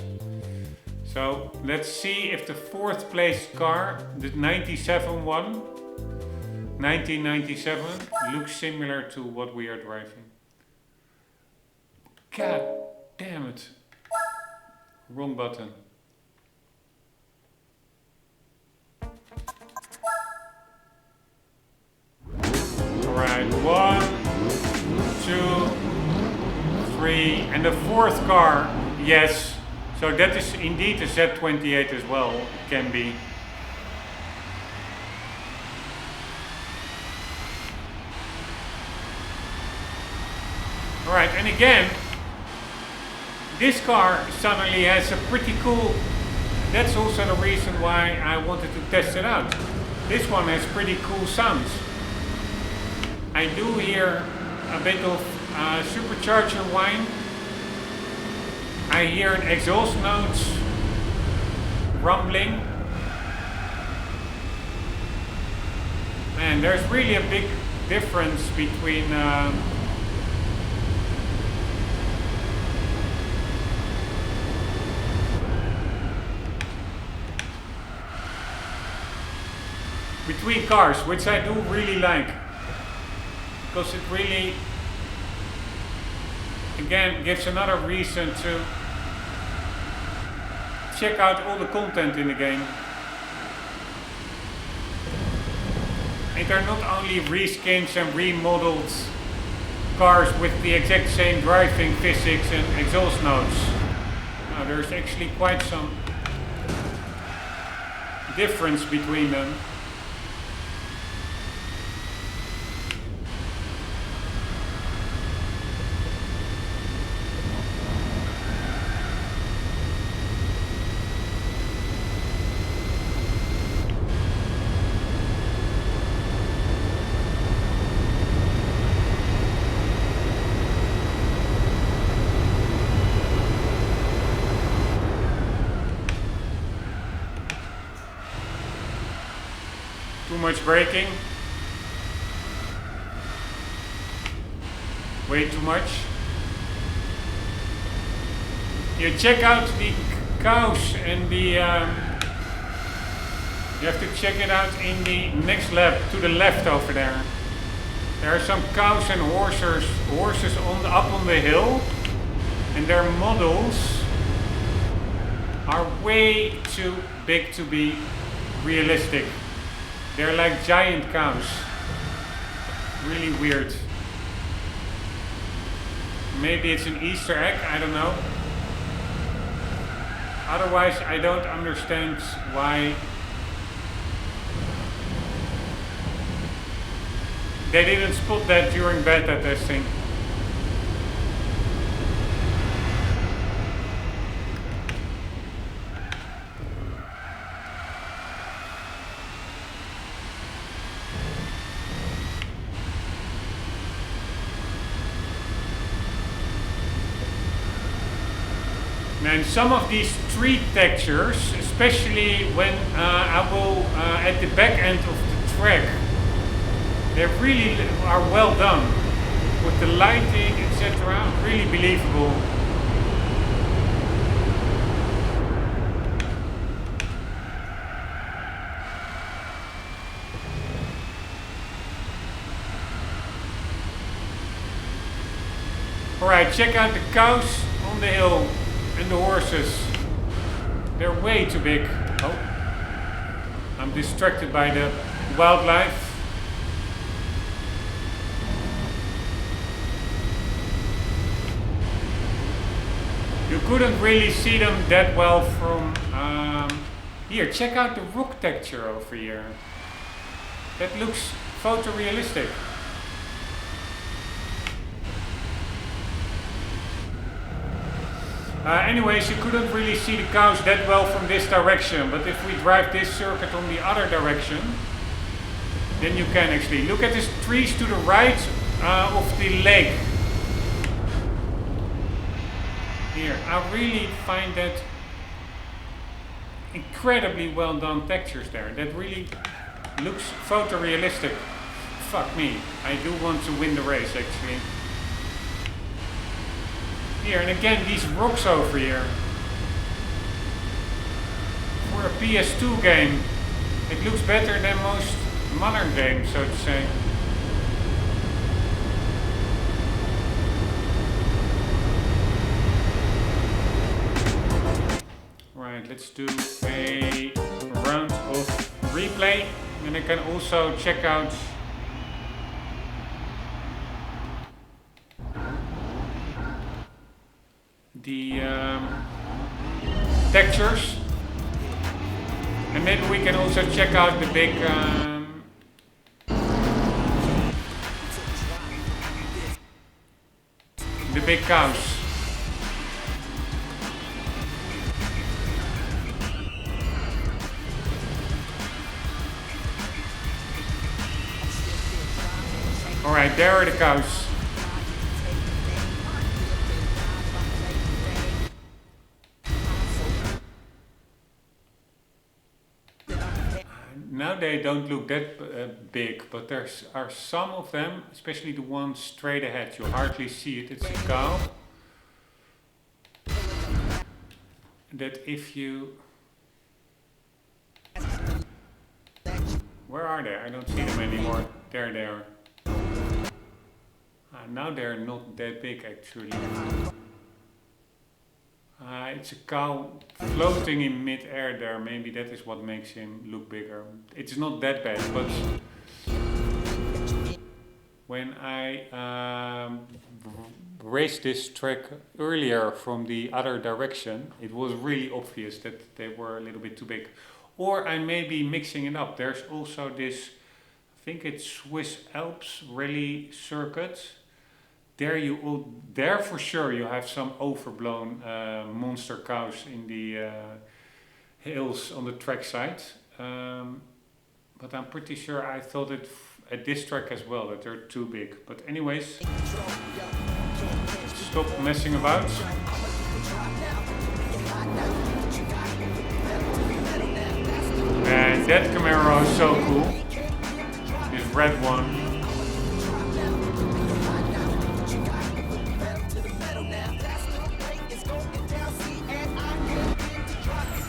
So let's see if the 4th placed car, the 97 one, 1997, looks similar to what we are driving. God damn it. Wrong button. Alright, 1, 2, 3, and the 4th car, yes. So that is indeed a Z28 as well, it can be. Alright, and again, this car suddenly has a pretty cool, that's also the reason why I wanted to test it out. This one has pretty cool sounds. I do hear a bit of supercharger whine. I hear an exhaust notes rumbling. And there's really a big difference between cars, which I do really like, because it really, again, gives another reason to check out all the content in the game. And they're not only reskins and remodeled cars with the exact same driving physics and exhaust notes. No, there's actually quite some difference between them. Too much braking. Way too much. You check out the cows and the... you have to check it out in the next lap to the left over there. There are some cows and horses up on the hill, and their models are way too big to be realistic. They're like giant cows. Really weird. Maybe it's an Easter egg, I don't know. Otherwise, I don't understand why they didn't spot that during beta testing. And some of these tree textures, especially when I will at the back end of the track, they really are well done with the lighting, etc. Really believable. Alright, check out the cows on the hill and the horses. They're way too big. Oh, I'm distracted by the wildlife. You couldn't really see them that well from here. Check out the rock texture over here. That looks photorealistic. Anyways, you couldn't really see the cows that well from this direction, but if we drive this circuit on the other direction, then you can actually. Look at these trees to the right of the lake. Here, I really find that incredibly well done textures there. That really looks photorealistic. Fuck me, I do want to win the race actually. Here, and again, these rocks over here. For a PS2 game, it looks better than most modern games, so to say. Right, let's do a round of replay, and I can also check out the textures, and maybe we can also check out the big cows. Alright, there are the cows. Now they don't look that big, but there are some of them, especially the ones straight ahead. You hardly see it. It's a cow that if you... Where are they? I don't see them anymore. There they are. Now they're not that big actually. It's a cow floating in mid-air there. Maybe that is what makes him look bigger. It's not that bad, but when I raced this track earlier from the other direction, it was really obvious that they were a little bit too big. Or I may be mixing it up. There's also this, I think it's Swiss Alps rally circuit. There for sure you have some overblown monster cows in the hills on the track side, but I'm pretty sure I thought it at this track as well that they're too big. But anyways, stop messing about. And that Camaro is so cool. This red one.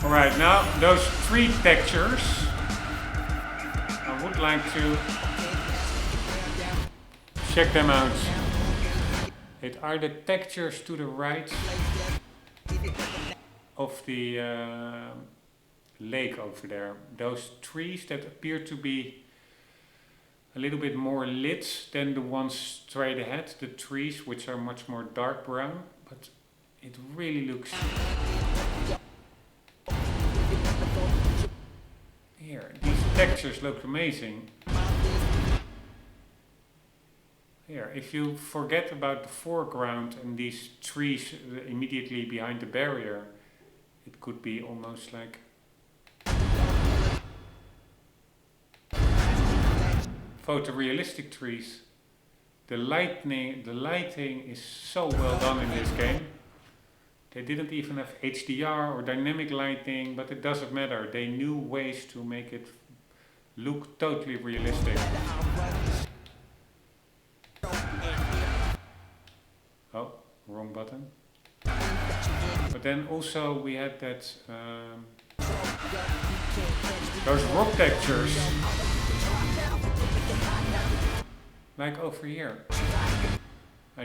Alright, now those tree textures, I would like to check them out. It are the textures to the right of the lake over there. Those trees that appear to be a little bit more lit than the ones straight ahead. The trees, which are much more dark brown, but it really looks... Here, these textures look amazing. Here, if you forget about the foreground and these trees immediately behind the barrier, it could be almost like photorealistic trees. The lighting is so well done in this game. They didn't even have HDR or dynamic lighting, but it doesn't matter. They knew ways to make it look totally realistic. Oh, wrong button. But then also we had that those rock textures, like over here.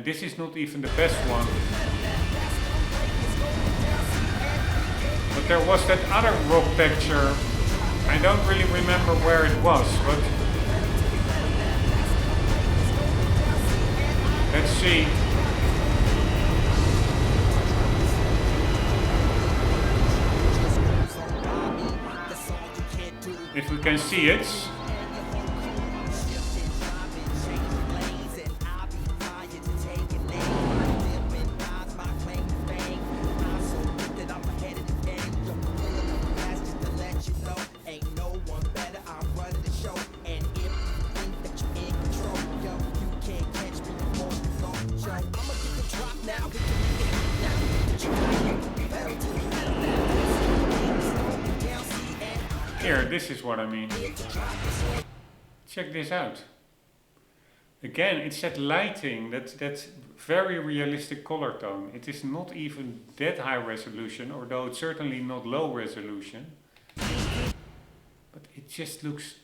This is not even the best one. But there was that other rock texture. I don't really remember where it was, but let's see. If we can see it. Here, this is what I mean. Check this out. Again, it's that lighting, that's very realistic color tone. It is not even that high resolution, although it's certainly not low resolution. But it just looks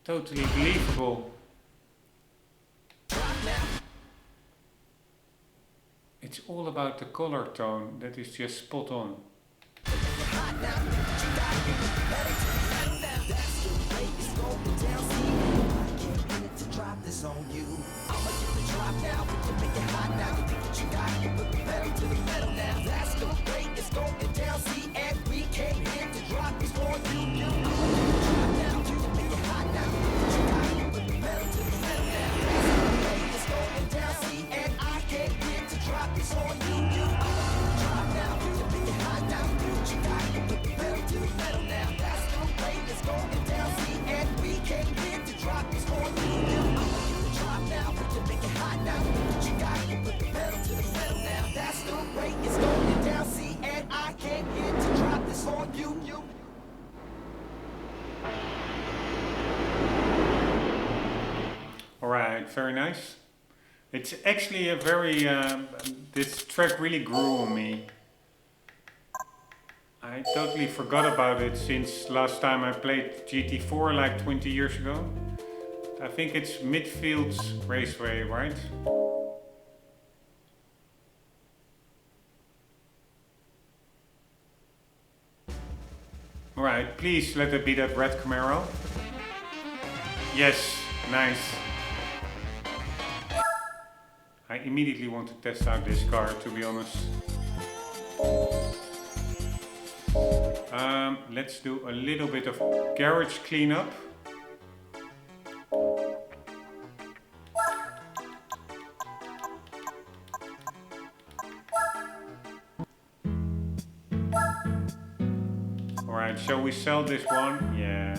totally believable. It's all about the color tone that is just spot on. Alright, very nice. It's actually a very, this track really grew on me. I totally forgot about it since last time I played GT4 like 20 years ago. I think it's Midfield's Raceway, right? Alright, please let it be that red Camaro. Yes, nice. I immediately want to test out this car, to be honest. Let's do a little bit of garage cleanup. Alright, shall we sell this one? Yeah.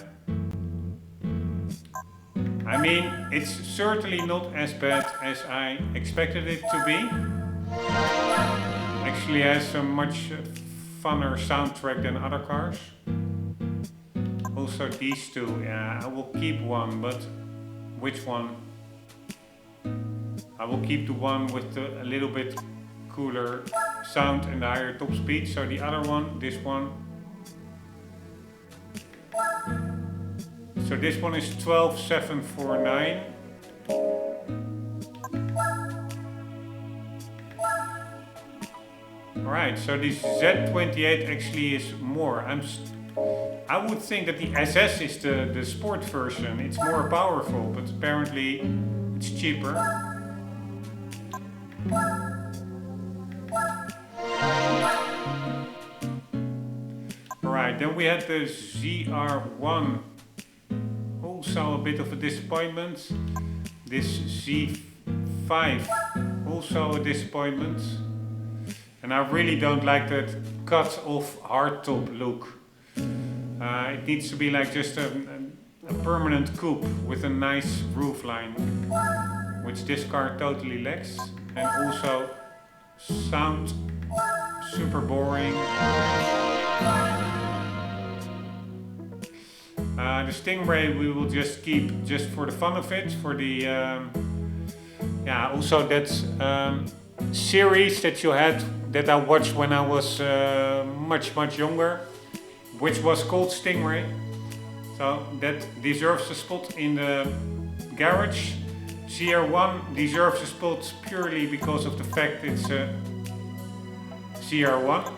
I mean, it's certainly not as bad as I expected it to be. Actually has a much funner soundtrack than other cars. Also these two, yeah, I will keep one, but which one? I will keep the one with the a little bit cooler sound and the higher top speed. So the other one, this one. So this one is 12,749. Alright, so this Z28 actually is more. I would think that the SS is the sport version. It's more powerful, but apparently it's cheaper. Alright, then we had the ZR1. Also a bit of a disappointment. This Z5, also a disappointment. And I really don't like that cut off hardtop look. It needs to be like just a permanent coupe with a nice roofline, which this car totally lacks. And also Super boring. The Stingray we will just keep just for the fun of it, for the yeah, also that series that you had that I watched when I was much younger, which was called Stingray. So that deserves a spot in the garage. CR1 deserves a spot purely because of the fact it's a CR1.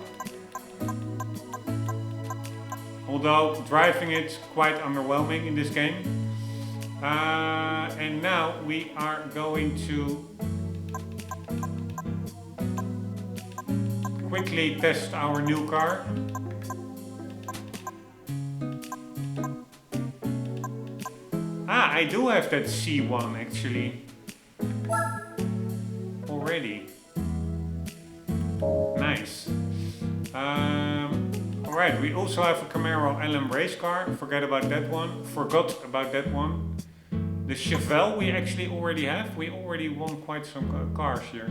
Although driving it's quite underwhelming in this game. And now we are going to quickly test our new car. I do have that C1 actually. Already. Nice. Alright, we also have a Camaro LM race car. Forgot about that one. The Chevelle we actually already have. We already won quite some cars here.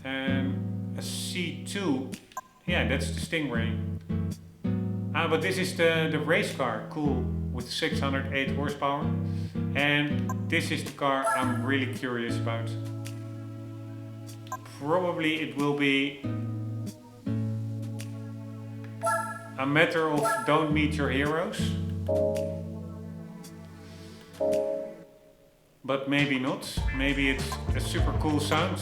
And a C2. Yeah, that's the Stingray. But this is the race car. Cool. With 608 horsepower. And this is the car I'm really curious about. Probably it will be a matter of don't meet your heroes. But maybe not. Maybe it's a super cool sound.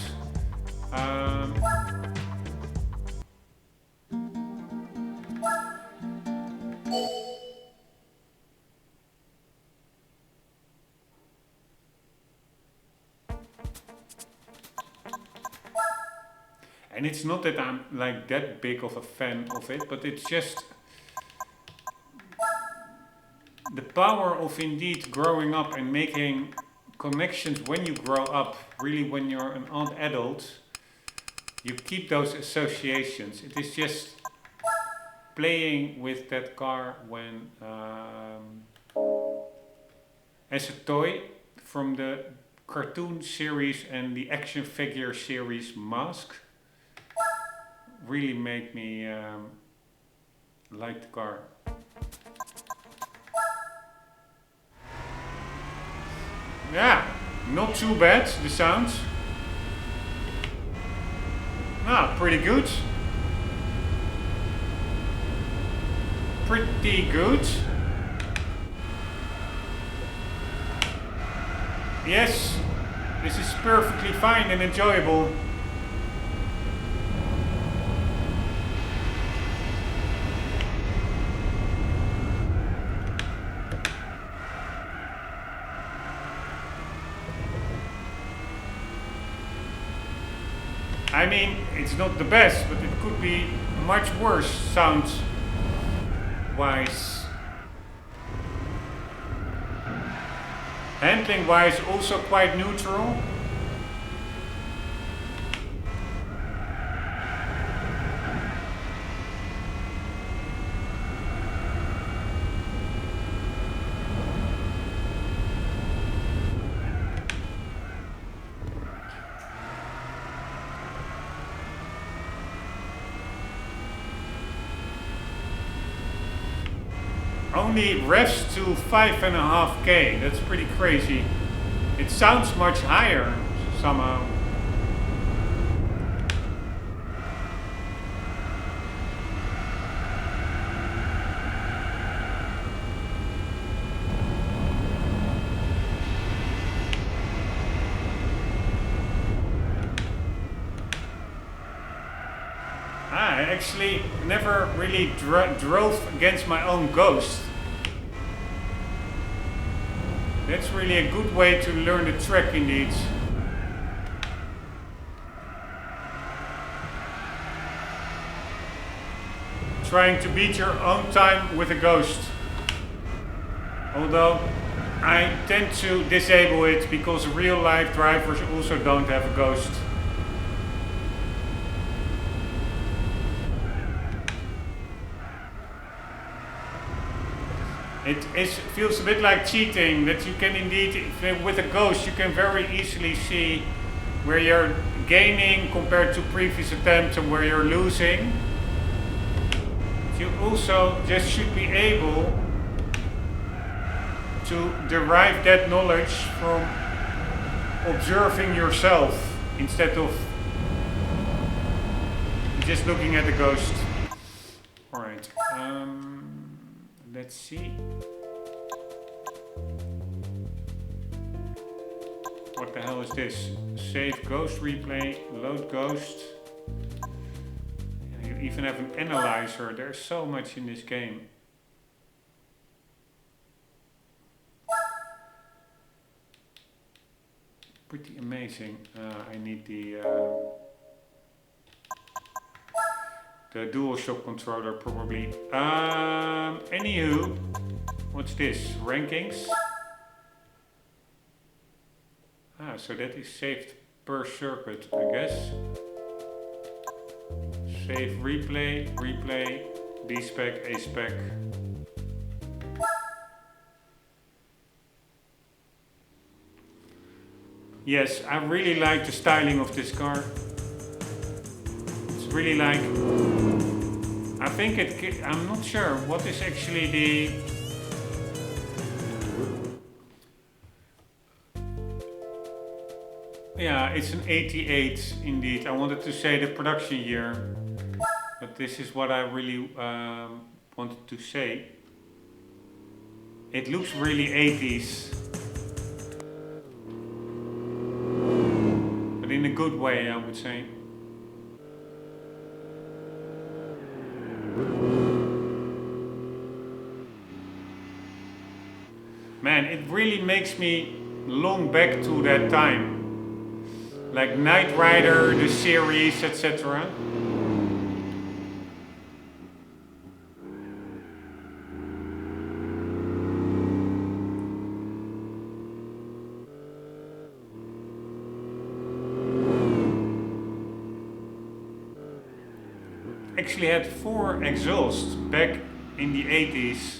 And it's not that I'm like that big of a fan of it, but it's just the power of indeed growing up and making connections when you grow up. Really, when you're an adult, you keep those associations. It is just playing with that car when as a toy from the cartoon series and the action figure series Mask. Really made me like the car. Yeah, not too bad, the sounds. Pretty good. Pretty good. Yes, this is perfectly fine and enjoyable. I mean, it's not the best, but it could be much worse sound-wise. Handling-wise, also quite neutral. Only revs to 5.5K, that's pretty crazy. It sounds much higher somehow. I actually never really drove against my own ghost. That's really a good way to learn the track indeed. Trying to beat your own time with a ghost. Although I tend to disable it because real life drivers also don't have a ghost. It feels a bit like cheating, that you can indeed, with a ghost, you can very easily see where you're gaining compared to previous attempts and where you're losing. You also just should be able to derive that knowledge from observing yourself instead of just looking at the ghost. Alright, let's see. What the hell is this? Save ghost replay, load ghost. And you even have an analyzer. There's so much in this game. Pretty amazing. I need the DualShock controller probably. Anywho, what's this? Rankings? Ah, so that is saved per circuit, I guess. Save replay, replay, D spec, A spec. Yes, I really like the styling of this car. It's really like, I think I'm not sure what is actually the, yeah, it's an 88 indeed. I wanted to say the production year, but this is what I really wanted to say. It looks really 80s. In a good way, I would say. Man, it really makes me long back to that time. Like Knight Rider, the series, etc. Actually had 4 exhausts back in the 80s.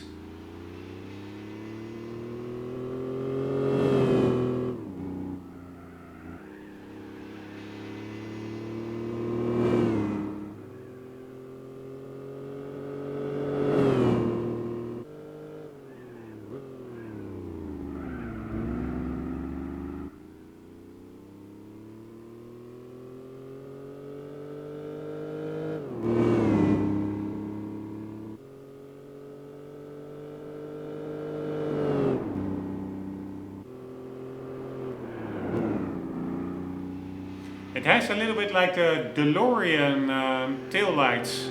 It has a little bit like the DeLorean tail lights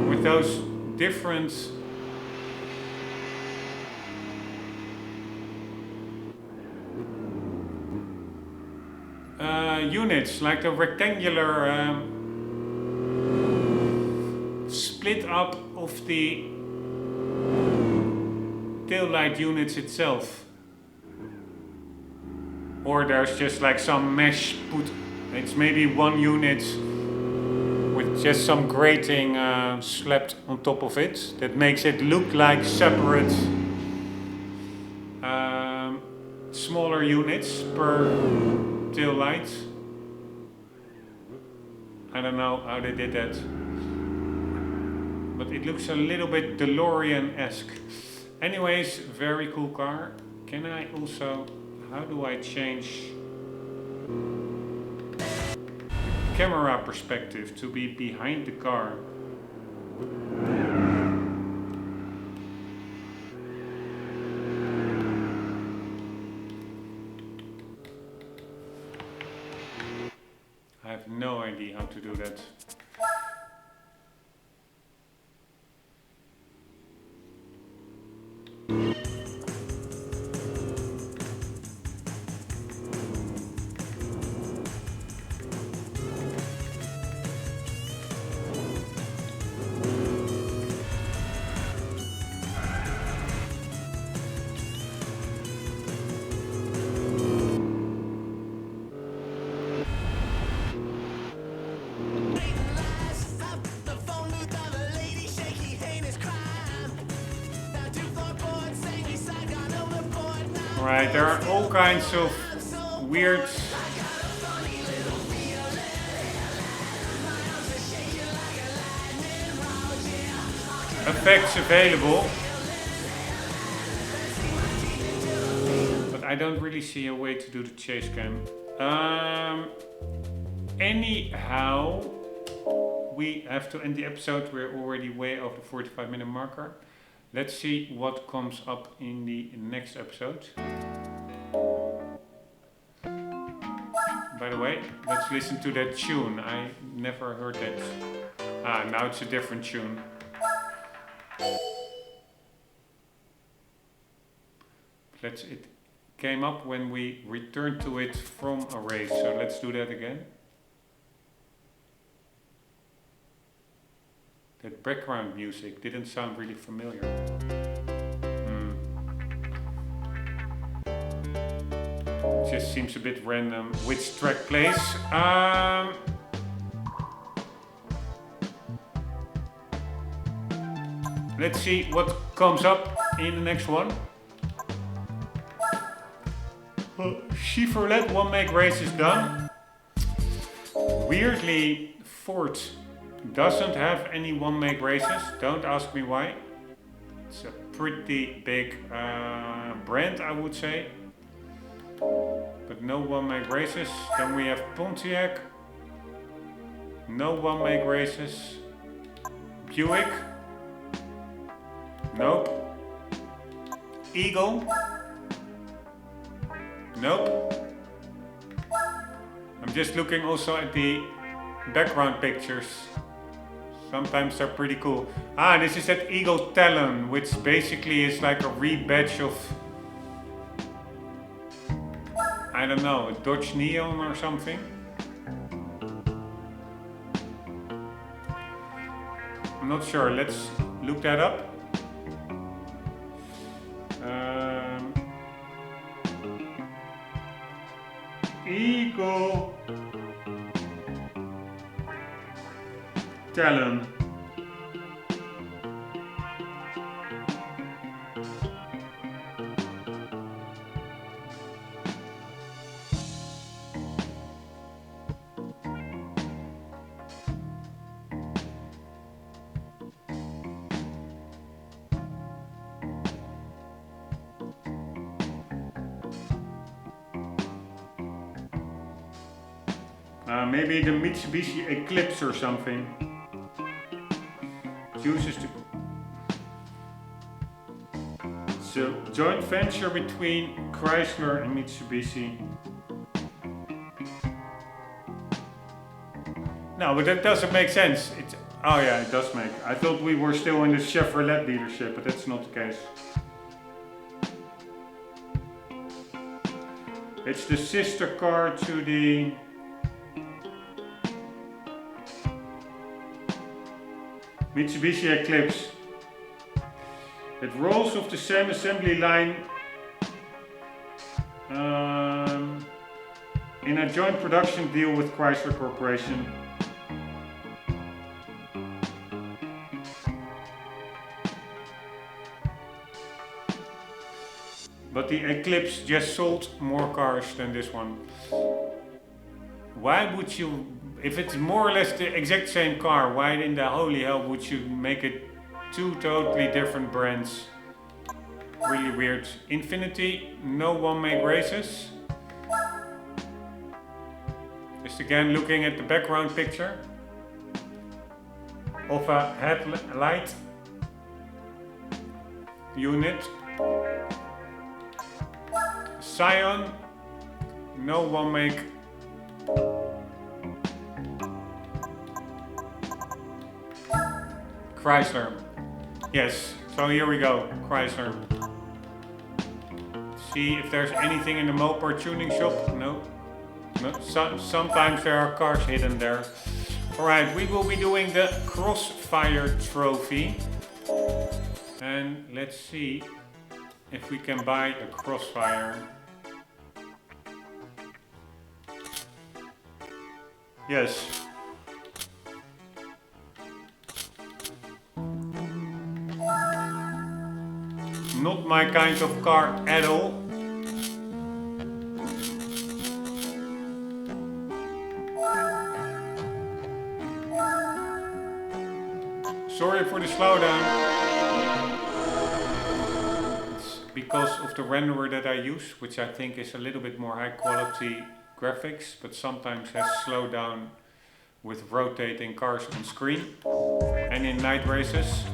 with those different units, like the rectangular split up of the tail light units itself. Or there's just like some mesh put. It's maybe one unit with just some grating slapped on top of it that makes it look like separate smaller units per tail light. I don't know how they did that, but it looks a little bit DeLorean-esque. Anyways, very cool car. Can I also, how do I change camera perspective to be behind the car? I have no idea how to do that. Right, there are all kinds of weird effects available. But I don't really see a way to do the chase cam. Anyhow, we have to end the episode. We're already way over the 45-minute marker. Let's see what comes up in the next episode. By the way, let's listen to that tune. I never heard that. Ah, now it's a different tune. It came up when we returned to it from a race, so let's do that again. That background music didn't sound really familiar. Just seems a bit random which track plays. Let's see what comes up in the next one. Chevrolet one make race is done. Weirdly, Ford doesn't have any one make races. Don't ask me why. It's a pretty big brand, I would say. But no one make races. Then we have Pontiac. No one make races. Buick. Nope. Eagle. Nope. I'm just looking also at the background pictures. Sometimes they're pretty cool. Ah, this is that Eagle Talon, which basically is like a rebadge of, I don't know, a Dodge Neon or something. I'm not sure. Let's look that up. Eagle Talon. Maybe the Mitsubishi Eclipse or something. Uses the... So, joint venture between Chrysler and Mitsubishi. No, but that doesn't make sense. Oh yeah, it does make. I thought we were still in the Chevrolet dealership, but that's not the case. It's the sister car to the... Mitsubishi Eclipse. It rolls off the same assembly line in a joint production deal with Chrysler Corporation. But the Eclipse just sold more cars than this one. Why would you... If it's more or less the exact same car, why in the holy hell would you make it two totally different brands? Really weird. Infinity, no one make races. Just again looking at the background picture of a headlight unit. Scion, no one make. Chrysler. Yes, so here we go, Chrysler. See if there's anything in the Mopar tuning shop. No. Sometimes there are cars hidden there. Alright, we will be doing the Crossfire trophy. And let's see if we can buy a Crossfire. Yes. Not my kind of car at all. Sorry for the slowdown. It's because of the renderer that I use, which I think is a little bit more high quality graphics, but sometimes has slowed down with rotating cars on screen and in night races.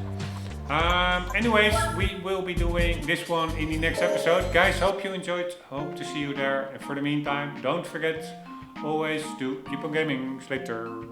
Anyways, we will be doing this one in the next episode. Guys, hope you enjoyed. Hope to see you there. And for the meantime, don't forget, always do keep on gaming. Later.